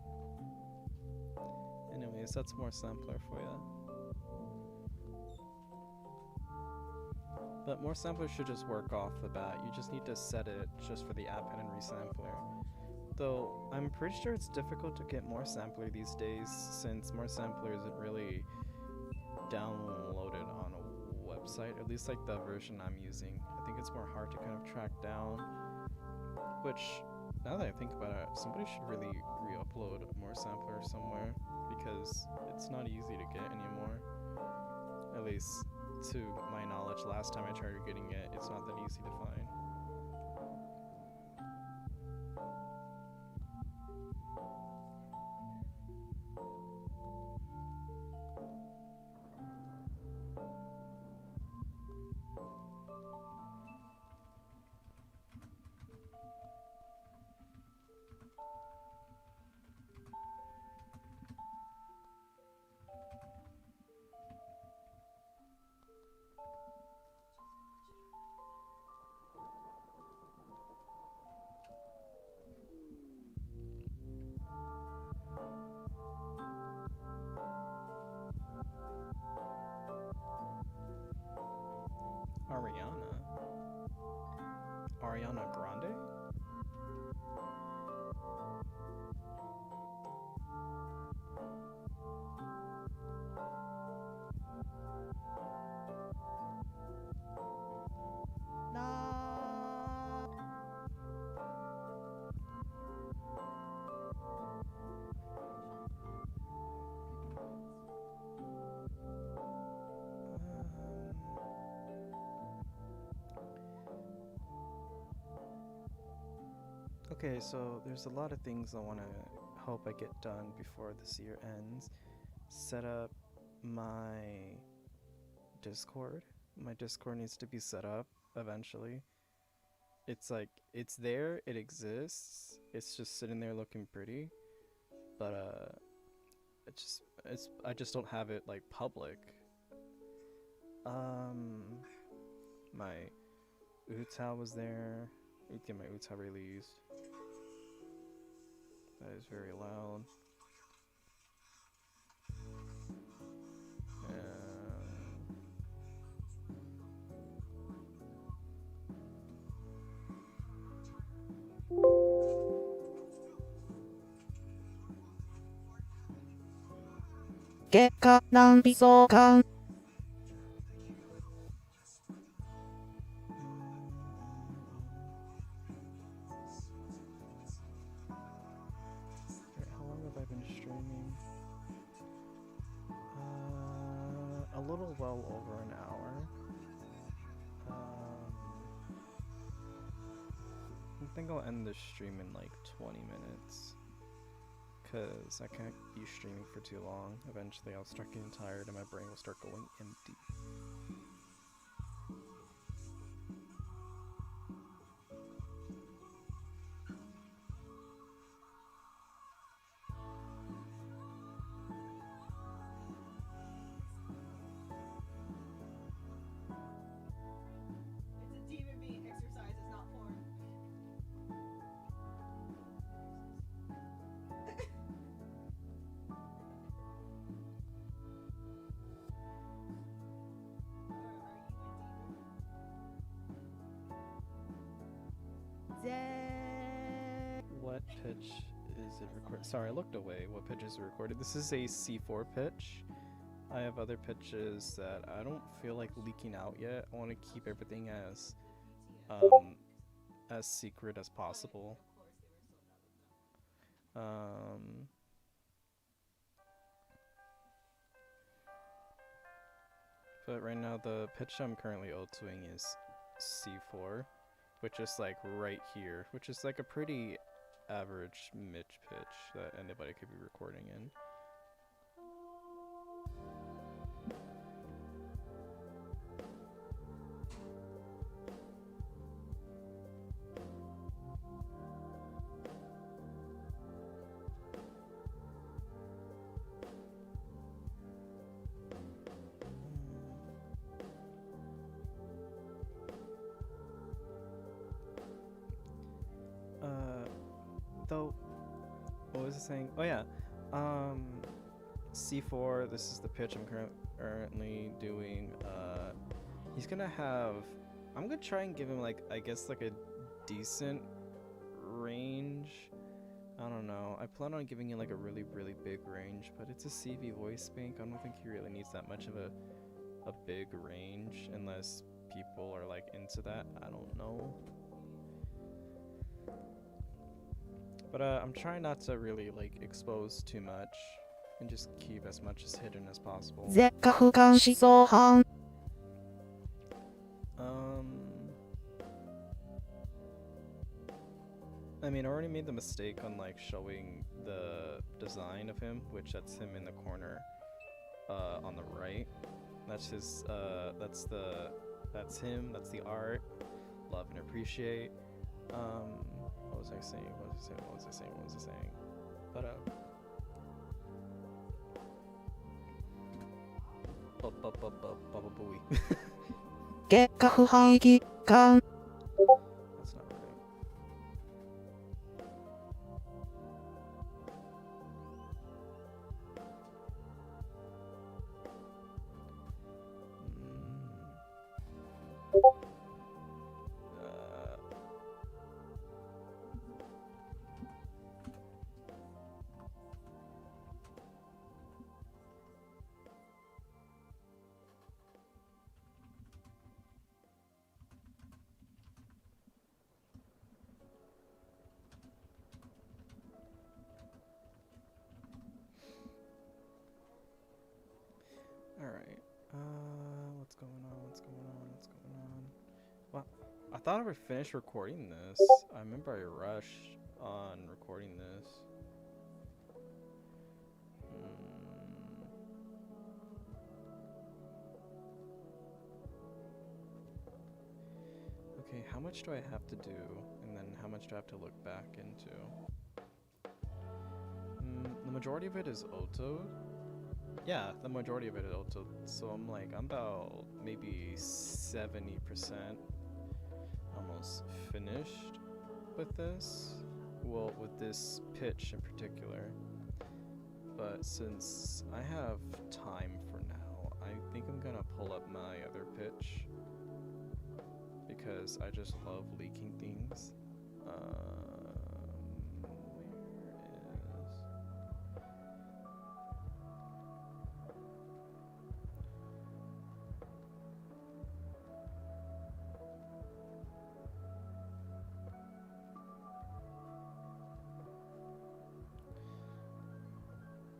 Anyways, that's More Sampler for you. But More Sampler should just work off the bat. You just need to set it just for the append and resampler. Though, I'm pretty sure it's difficult to get More Sampler these days, since More Sampler isn't really downloaded on a website, at least like the version I'm using. I think it's more hard to kind of track down, which, now that I think about it, somebody should really re-upload More Sampler somewhere, because it's not easy to get anymore. At least to my knowledge, last time I tried getting it, it's not that easy to find. Ariana Grande? Na. Okay, so there's a lot of things I want to hope I get done before this year ends. Set up my Discord. My Discord needs to be set up eventually. It's like, it's there, it exists, it's just sitting there looking pretty, but I just don't have it like public. My UTAU was there. Let me get my UTAU released. That is very loud. Gekka nan bisokan. How long have I been streaming? A little well over an hour. I think I'll end this stream in like 20 minutes. Because I can't be streaming for too long. Eventually I'll start getting tired and my brain will start going empty. It's a demon being exercised, it's not porn. What pitch is it recorded? Sorry, I looked away. What pitch is it recorded? This is a C4 pitch. I have other pitches that I don't feel like leaking out yet. I want to keep everything as secret as possible. But right now the pitch I'm currently O2ing is C4, which is like right here, which is like a pretty average mid pitch that anybody could be recording in. Though, what was I saying? Oh yeah, C4. This is the pitch I'm currently doing. He's gonna have. I'm gonna try and give him like, I guess, like a decent range. I don't know. I plan on giving him like a really big range, but it's a CV voice bank. I don't think he really needs that much of a big range unless people are like into that. I don't know. But I'm trying not to really like expose too much and just keep as much as hidden as possible. Zekka fukan shisohan. I mean, I already made the mistake on like showing the design of him, which that's him in the corner on the right. That's his that's him, that's the art. Love and appreciate. What was I saying? What was I saying? But Gekka fuhan gikkan. That's not right. thought I would finish recording this. I remember I rushed on recording this. Okay, how much do I have to do? And then how much do I have to look back into? The majority of it is auto. Yeah, the majority of it is auto. So I'm about maybe 70% almost finished with this. Well, with this pitch in particular. But since I have time for now, I think I'm gonna pull up my other pitch. Because I just love leaking things.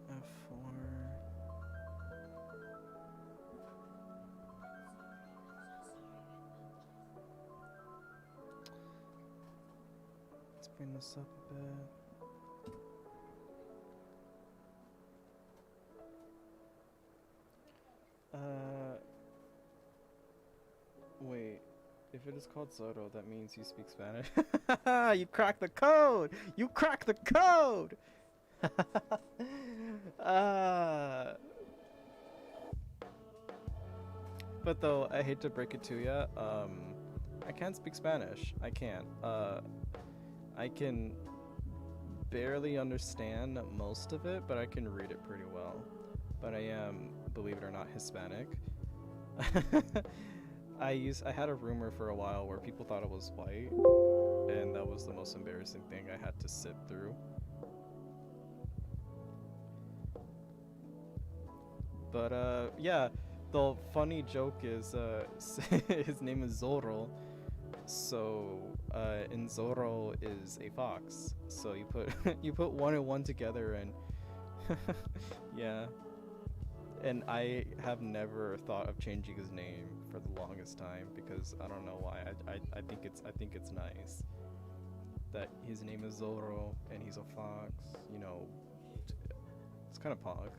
F4. Let's bring this up a bit. Wait. If it is called Zorro, that means you speak Spanish. You cracked the code! You cracked the code! But though, I hate to break it to ya, I can't speak Spanish. I can't. I can barely understand most of it, but I can read it pretty well. But I am, believe it or not, Hispanic. I had a rumor for a while where people thought I was white, and that was the most embarrassing thing I had to sit through. But yeah, the funny joke is his name is Zorro. So and Zorro is a fox. So you put you put one and one together, and yeah. And I have never thought of changing his name for the longest time because I don't know why. I think it's nice that his name is Zorro and he's a fox. You know, it's kind of pog.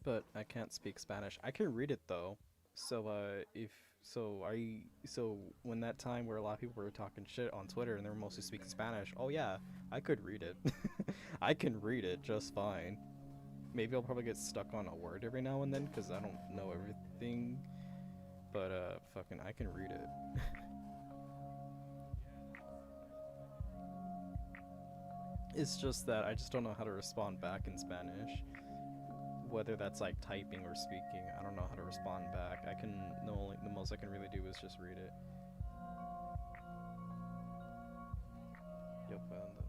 But I can't speak Spanish. I can read it though. So when that time where a lot of people were talking shit on Twitter and they were mostly speaking Spanish, oh yeah, I could read it. I can read it just fine. Maybe I'll probably get stuck on a word every now and then because I don't know everything. But fucking I can read it. It's just that I just don't know how to respond back in Spanish. Whether that's like typing or speaking, I don't know how to respond back. The most I can really do is just read it. Yo puedo andar.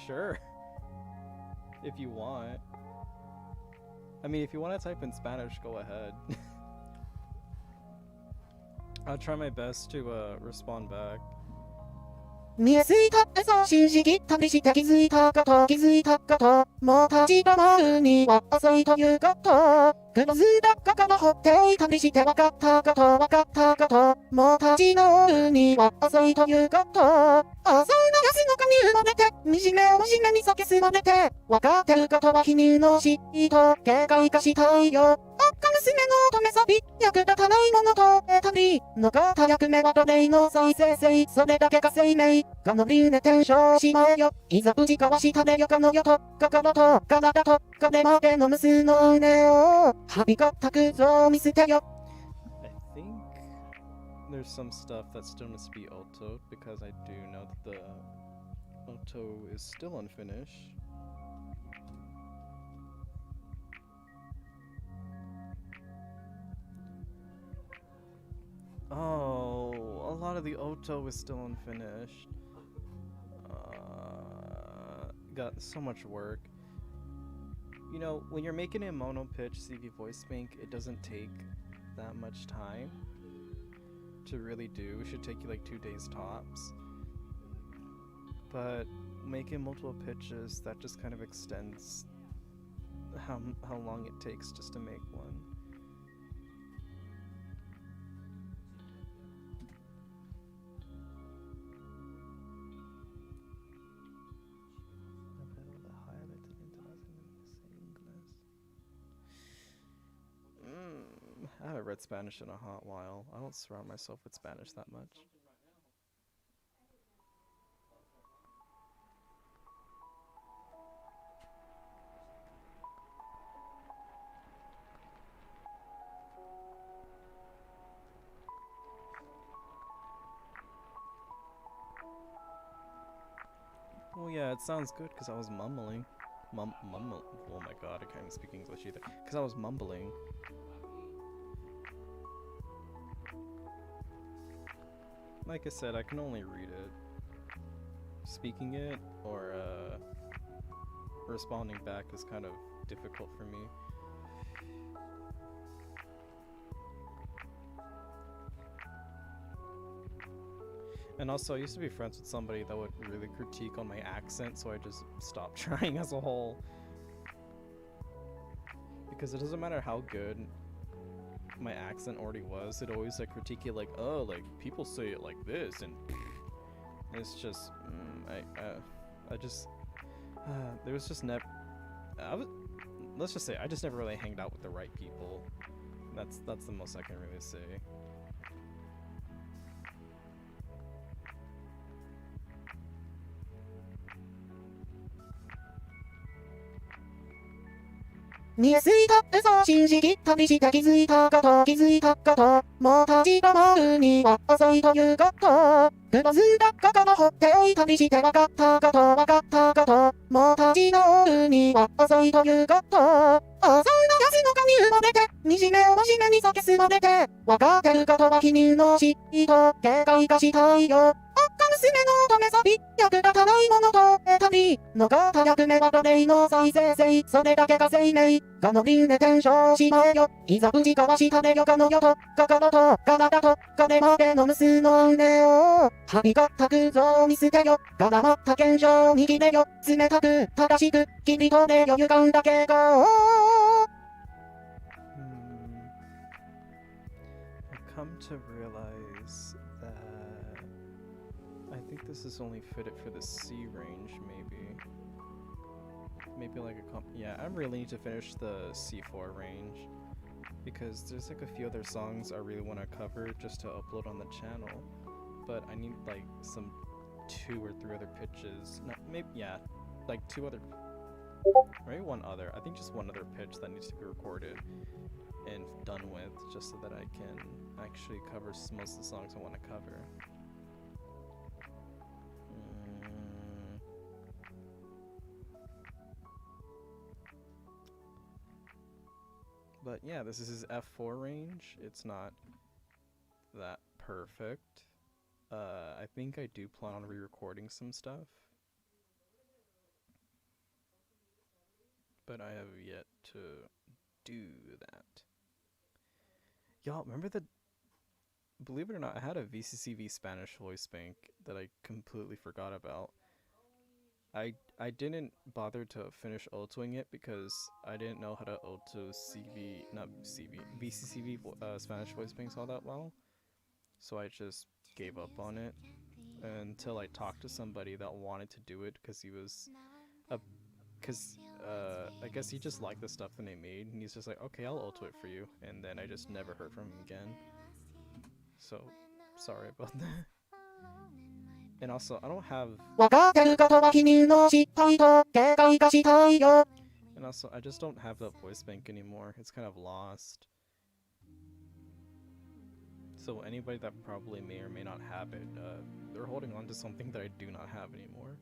Sure. If you want. I mean, if you want to type in Spanish, go ahead. I'll try my best to respond back. 見えすいたってそう信じきったりして気づいたこともう立ち止まるには遅いということクローズだっかから掘っていたりして分かったこともう立ち直るには遅いということ朝の安の髪埋もれて惨めを惨めに酒すまれて分かってることは否認のしと警戒化したいよおっか娘の乙女サビ役立たないものと得たり残った役目は奴隷の再生性それだけが生命がのりね転生しまえよいざ無事交わしたれよかの世と心と体と金までの無数の胸をはびこった空想を見捨てよ I think there's some stuff that still needs to be autoed because I do know that the auto is still unfinished. of the Oto is still unfinished. Got so much work. You know, when you're making a mono pitch CV voice bank, it doesn't take that much time to really do. It should take you like 2 days tops. But making multiple pitches, that just kind of extends how long it takes just to make one. I haven't read Spanish in a hot while. I don't surround myself with Spanish that much. Well, yeah, it sounds good because I was mumbling. Oh my god, I can't even speak English either. Because I was mumbling. Like I said, I can only read it. Speaking it or responding back is kind of difficult for me. And also, I used to be friends with somebody that would really critique on my accent, so I just stopped trying as a whole. Because it doesn't matter how good my accent already was, it always like critique it like, oh, like people say it like this, and it's just, there was just never, let's just say, I just never really hanged out with the right people. That's the most I can really say.見えすぎた嘘を信じき旅して気づいたこともう立ち止まるには遅いということクローズだ過去の放っておい旅して分かったこともう立ち直るには遅いということ遅いのヤシの髪埋もれて惨めを真面目にそけすまれて分かってることは否認のしと警戒化したいよ娘の乙女サビ役立たないものと旅残った役目は奴隷の再生性それだけが生命がのびね転生しまえよいざぶちかわしたでよかのよと心と体とこれまでの無数の雨をはびこった空想を見捨てよ絡まった現象を握れよ冷たく正しく君とでよ歪んだ傾向I come to realize that I think this is only fitted for the C range, maybe. Maybe like yeah, I really need to finish the C4 range because there's like a few other songs I really want to cover just to upload on the channel, but I need like some 2 or 3 other pitches. No, maybe yeah, like 2 other, maybe 1 other. I think just 1 other pitch that needs to be recorded and done with, just so that I can actually cover most of the songs I want to cover. But yeah, this is his F4 range. It's not that perfect. I think I do plan on re-recording some stuff, but I have yet to do that. Y'all, remember believe it or not, I had a VCCV Spanish voice bank that I completely forgot about. I didn't bother to finish ultoing it because I didn't know how to ulto VCCV Spanish voice banks all that well. So I just gave up on it until I talked to somebody that wanted to do it because he was I guess he just liked the stuff that they made, and he's just like, okay, I'll ulto it for you, and then I just never heard from him again. So, sorry about that. And also, I don't have... And also, I just don't have that voice bank anymore. It's kind of lost. So anybody that probably may or may not have it, they're holding on to something that I do not have anymore.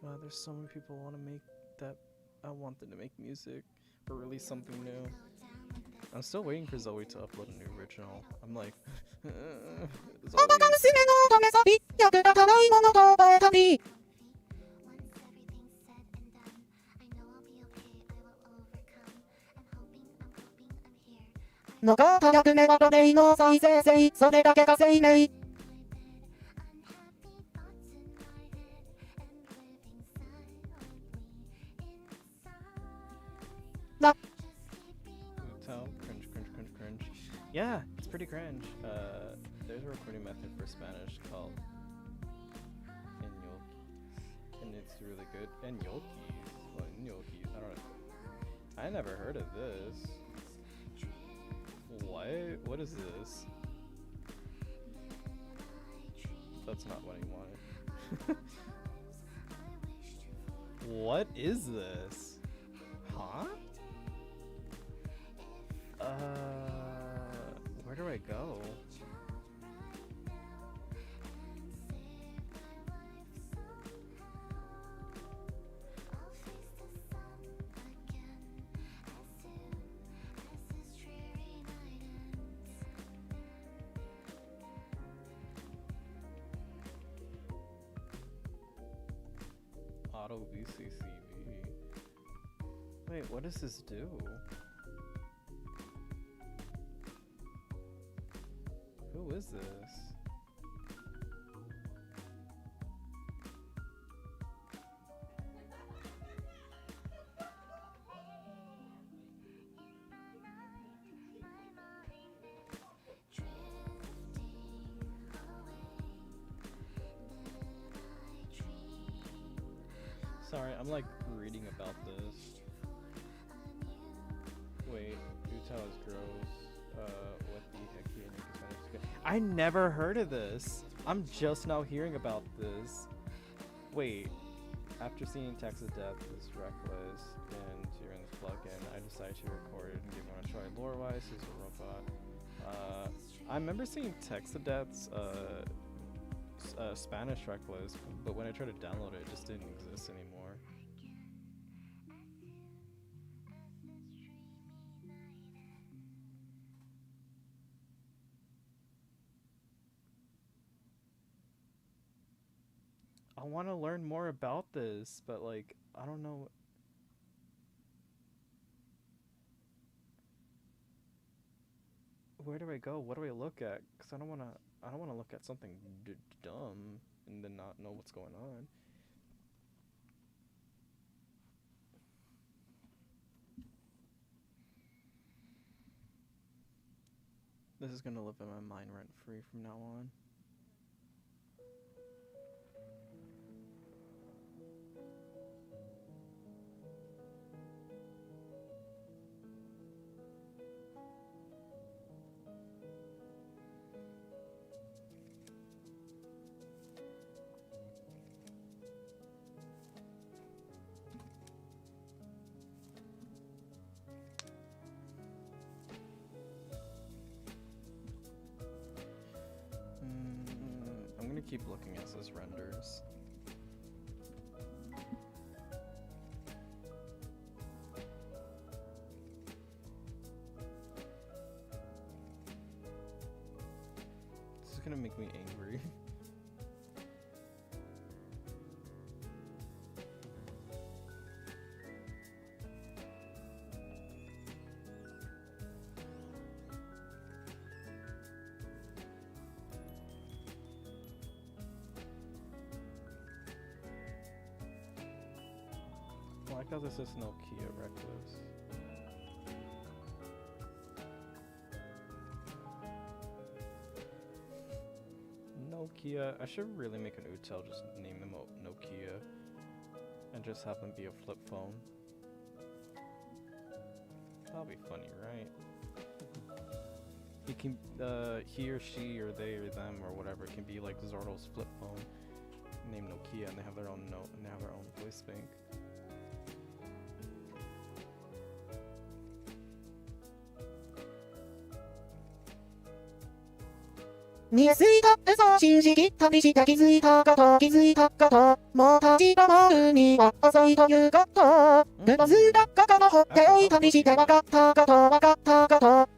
God, there's so many people want to make that. I want them to make music or release something new. I'm still waiting for Zoe to upload a new original. I'm like, 他が Zoe. 娘の乙女さび役立たないものと覚えたり 残った役目は奴隷の再生性それだけが生命 UTAU, cringe. Yeah, it's pretty cringe. There's a recording method for Spanish called Enyokis, and it's really good. Enyokis? What, Enyokis? I don't know. I never heard of this. What? What is this? That's not what I wanted. What is this? Huh? Where do I go? Auto VCCV. Wait, what does this do? Who is this? Sorry, I'm like reading about this. Wait, UTAU is gross. What the heck here? I never heard of this. I'm just now hearing about this. Wait, after seeing Texas Death is reckless and you're in this plugin, I decided to record it and give it a try. Lore-wise, is a robot. I remember seeing Texas Death's Spanish reckless, but when I tried to download it, it just didn't exist anymore. I want to learn more about this, but like, I don't know. Where do I go? What do I look at? Cause I don't want to look at something dumb and then not know what's going on. This is gonna live in my mind rent free from now on. Keep looking as this renders. This is gonna make me angry. I like how this is Nokia reckless. Nokia. I should really make an UTAU, just name them Nokia, and just have them be a flip phone. That'll be funny, right? He can, he or she or they or them or whatever can be like Zordo's flip phone, named Nokia, and they have their own note and they have their own voice bank. 見えすいた嘘信じきったりして気づいたこともう立ち止まるには遅いということクロスだかから放っておいたりして分かったこと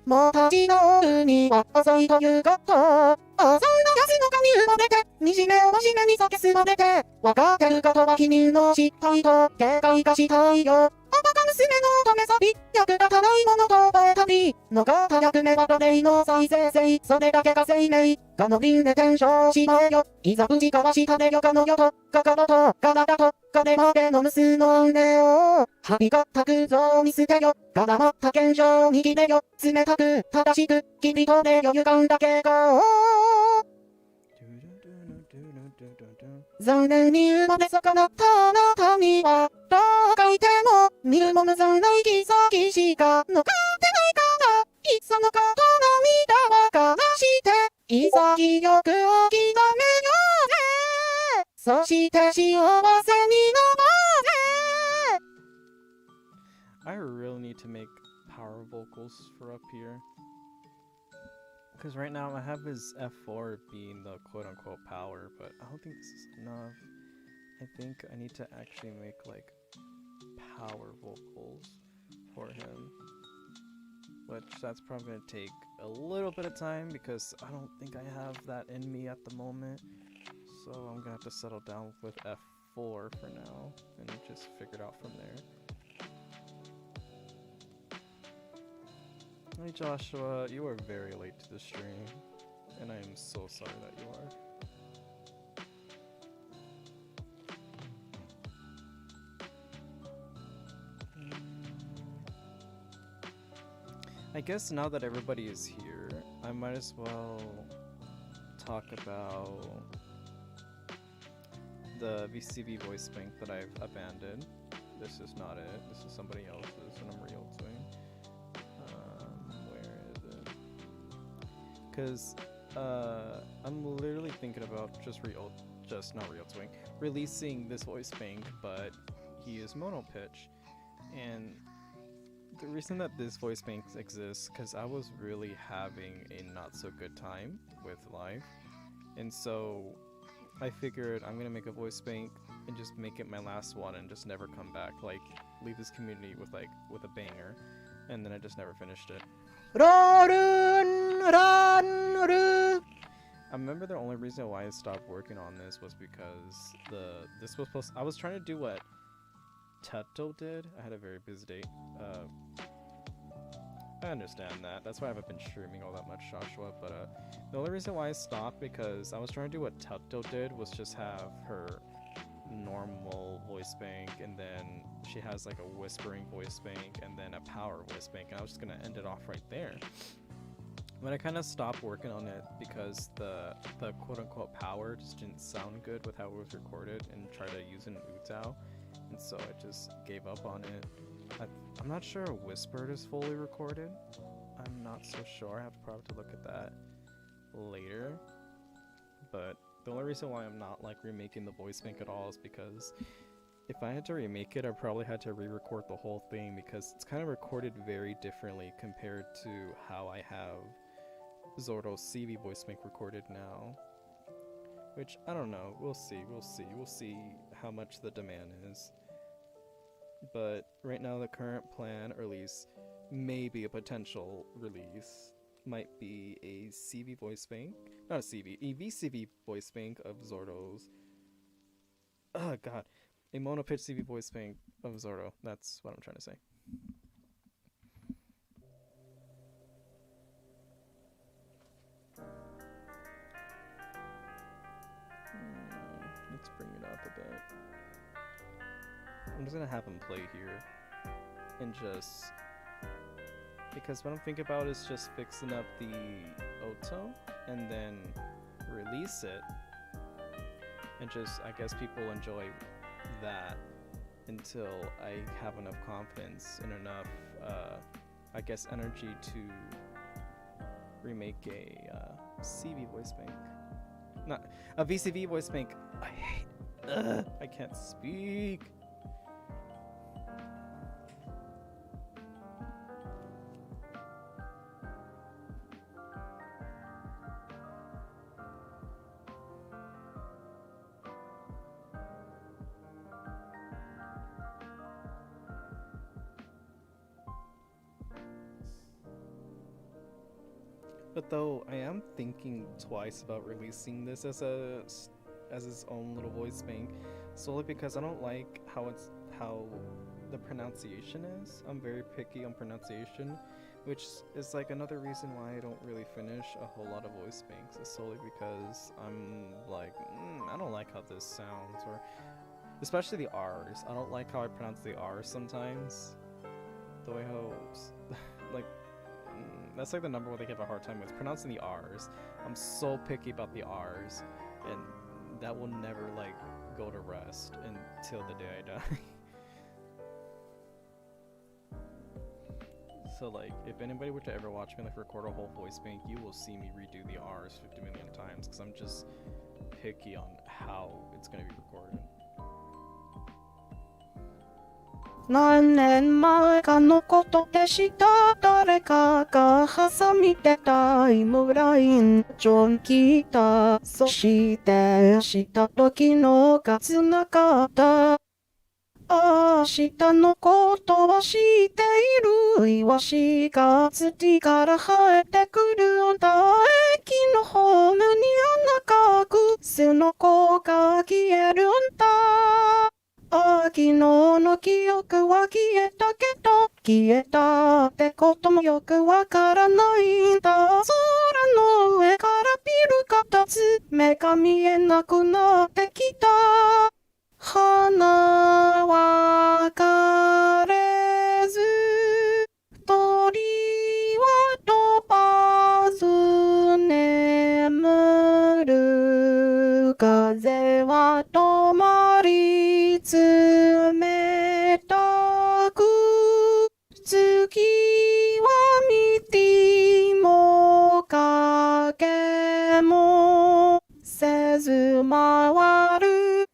もう立ち直るには遅いということそんなヤスの髪埋もれて惨めを真面目に避けすまれて分かってることは否認の失態と警戒がしたいよおバカ娘の乙女サビ役立たないものと覚えたり残った役目は奴隷の再生性それだけが生命がのびんで転生しまえよいざ無事交わしたれよかの世と心と体とこれまでの無数の雨をはびこった空想を見捨てよ絡まった現象を握れよ冷たく正しく君とでよ歪んだ傾向残念に生まれ損なったあなたにはどう書いても見るも無残な行き先しか残ってないからいっそのこと涙は悲して潔く諦めようぜそして幸せになろうぜ I really need to make power vocals for up here. Because right now I have his F4 being the quote-unquote power, but I don't think this is enough. I think I need to actually make like power vocals for him. Which that's probably going to take a little bit of time because I don't think I have that in me at the moment. So I'm going to have to settle down with F4 for now and just figure it out from there. Hey Joshua, you are very late to the stream, and I am so sorry that you are. I guess now that everybody is here, I might as well talk about the VCV voice bank that I've abandoned. This is not it, this is somebody else's, and I'm re-ulting. Because I'm literally thinking about releasing this voice bank, but he is mono pitch. And the reason that this voice bank exists, because I was really having a not so good time with live, and so I figured I'm gonna make a voice bank and just make it my last one and just never come back, like leave this community with a banger, and then I just never finished it. I remember the only reason why I stopped working on this was because I was trying to do what Teto did. I had a very busy day. I understand that. That's why I haven't been streaming all that much, Joshua. But the only reason why I stopped because I was trying to do what Teto did was just have her normal voice bank, and then she has like a whispering voice bank, and then a power voice bank, and I was just gonna end it off right there. But I kind of stopped working on it because the quote-unquote power just didn't sound good with how it was recorded, and tried to use it in UTAU, and so I just gave up on it. I'm not sure Whispered is fully recorded. I'm not so sure. I have to probably look at that later. But the only reason why I'm not like remaking the voice bank at all is because if I had to remake it, I probably had to re-record the whole thing because it's kind of recorded very differently compared to how I have Zordo's CV voice bank recorded now. Which, I don't know. We'll see. We'll see how much the demand is. But right now the current plan, or at least maybe a potential release, might be a CV voice bank. Not a CV, a VCV voice bank of Zordo's. Oh god. A mono pitch CV voice bank of Zordo. That's what I'm trying to say. Let's bring it up a bit. I'm just gonna have him play here. And just... because what I'm thinking about is just fixing up the auto and then release it. And just, I guess people enjoy that until I have enough confidence and enough, I guess, energy to remake a CV voice bank. Not a VCV voice bank. I hate. I can't speak. But though I am thinking twice about releasing this as its own little voice bank, solely because I don't like how the pronunciation is. I'm very picky on pronunciation, which is like another reason why I don't really finish a whole lot of voice banks. Is solely because I'm like, I don't like how this sounds, or especially the R's. I don't like how I pronounce the R's sometimes. The way how like that's like the number one thing I have a hard time with, pronouncing the R's. I'm so picky about the R's, and that will never like go to rest until the day I die. So like, if anybody were to ever watch me like record a whole voice bank, you will see me redo the R's 50 million times because I'm just picky on how it's gonna be recorded. 何年前かのことでした。誰かが挟みでタイムライン上に来た。そしてした時のがつながった。明日のことは知っている。イワシが土から生えてくるんだ。駅のホームに穴がく。その子が消えるんだ。昨日の記憶は消えたけど、消えたってこともよくわからないんだ。空の上からビルが立つ。目が見えなくなってきた。花は枯れず、鳥は飛ばず眠る。風は止まり冷たく。月は見ても影もせず回る。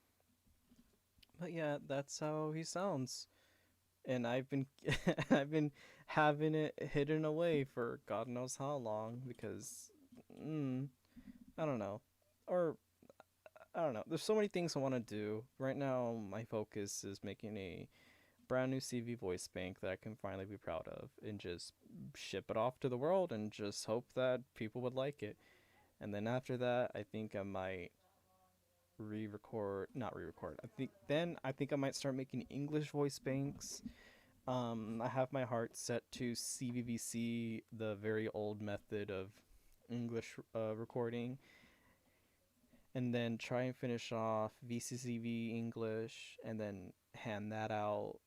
But yeah, that's how he sounds. And I've been I've been having it hidden away for God knows how long because I don't know. Or I don't know. There's so many things I want to do. Right now my focus is making a brand new CV voice bank that I can finally be proud of and just ship it off to the world and just hope that people would like it. And then after that, I think I might not re-record. I think I might start making English voice banks. I have my heart set to CVVC, the very old method of English recording, and then try and finish off VCCV English, and then hand that out,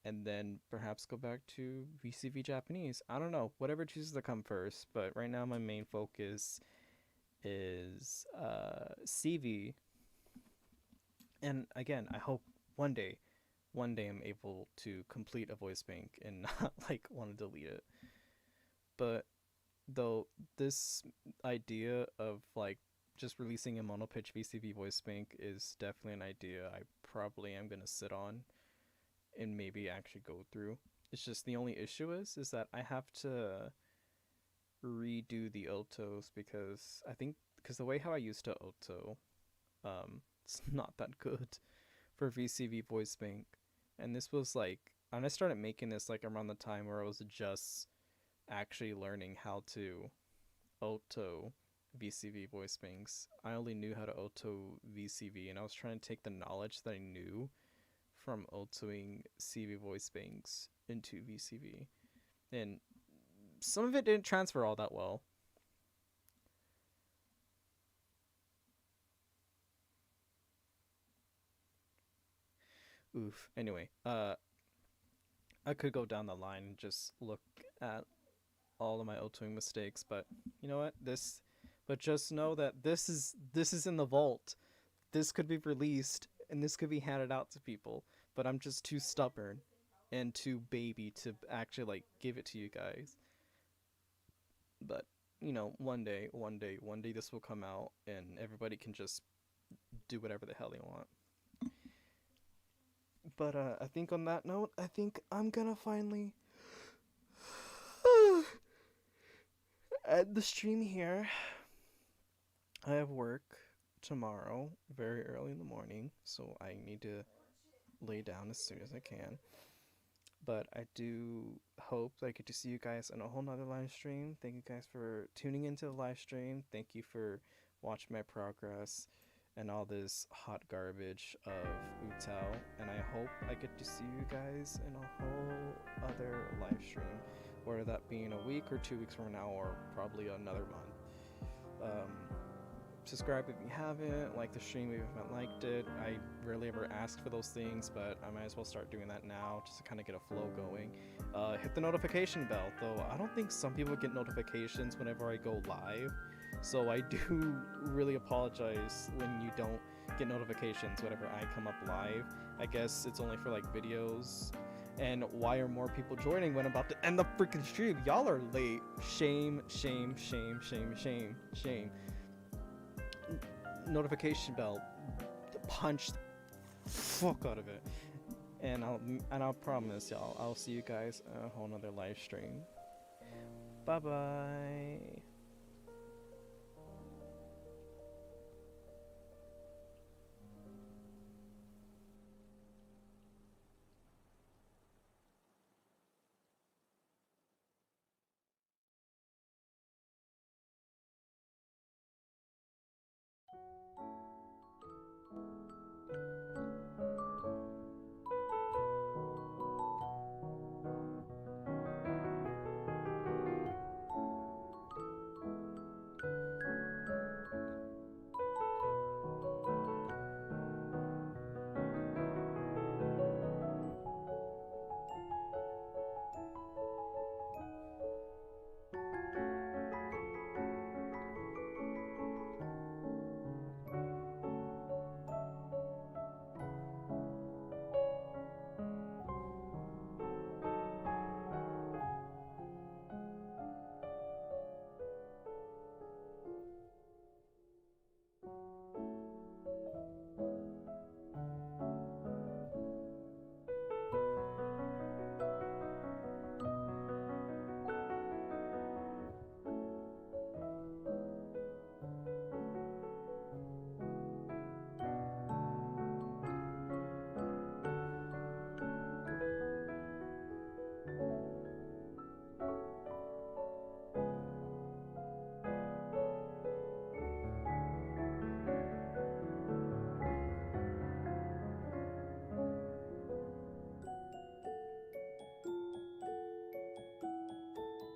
and then perhaps go back to VCV Japanese. I don't know, whatever chooses to come first. But right now, my main focus is CV. And again, I hope one day I'm able to complete a voice bank and not like want to delete it. But though this idea of like just releasing a monopitch VCV voice bank is definitely an idea I probably am gonna sit on and maybe actually go through. It's just the only issue is that I have to redo the autos because the way how I used to auto, it's not that good for VCV voice bank. And this was like, and I started making this like around the time where I was just actually learning how to auto VCV voice banks. I only knew how to auto VCV, and I was trying to take the knowledge that I knew from autoing CV voice banks into VCV. And some of it didn't transfer all that well. Oof. Anyway, I could go down the line and just look at all of my autoing mistakes, but you know what? But just know that this is in the vault. This could be released and this could be handed out to people, but I'm just too stubborn and too baby to actually like give it to you guys. But you know, one day this will come out and everybody can just do whatever the hell they want. But I think on that note, I think I'm gonna finally end the stream here. I have work tomorrow very early in the morning, so I need to lay down as soon as I can. But I do hope that I get to see you guys in a whole nother live stream. Thank you guys for tuning into the live stream. Thank you for watching my progress and all this hot garbage of UTAU. And I hope I get to see you guys in a whole other live stream, whether that be in a week or 2 weeks from now or probably another month. Subscribe if you haven't, like the stream if you haven't liked it. I rarely ever ask for those things, but I might as well start doing that now just to kind of get a flow going. Hit the notification bell, though I don't think some people get notifications whenever I go live, so I do really apologize when you don't get notifications whenever I come up live. I guess it's only for like videos. And why are more people joining when I'm about to end the freaking stream? Y'all are late. Shame, shame, shame, shame, shame, shame. Notification bell, punch the fuck out of it, and I'll promise y'all I'll see you guys in a whole nother live stream. Bye bye.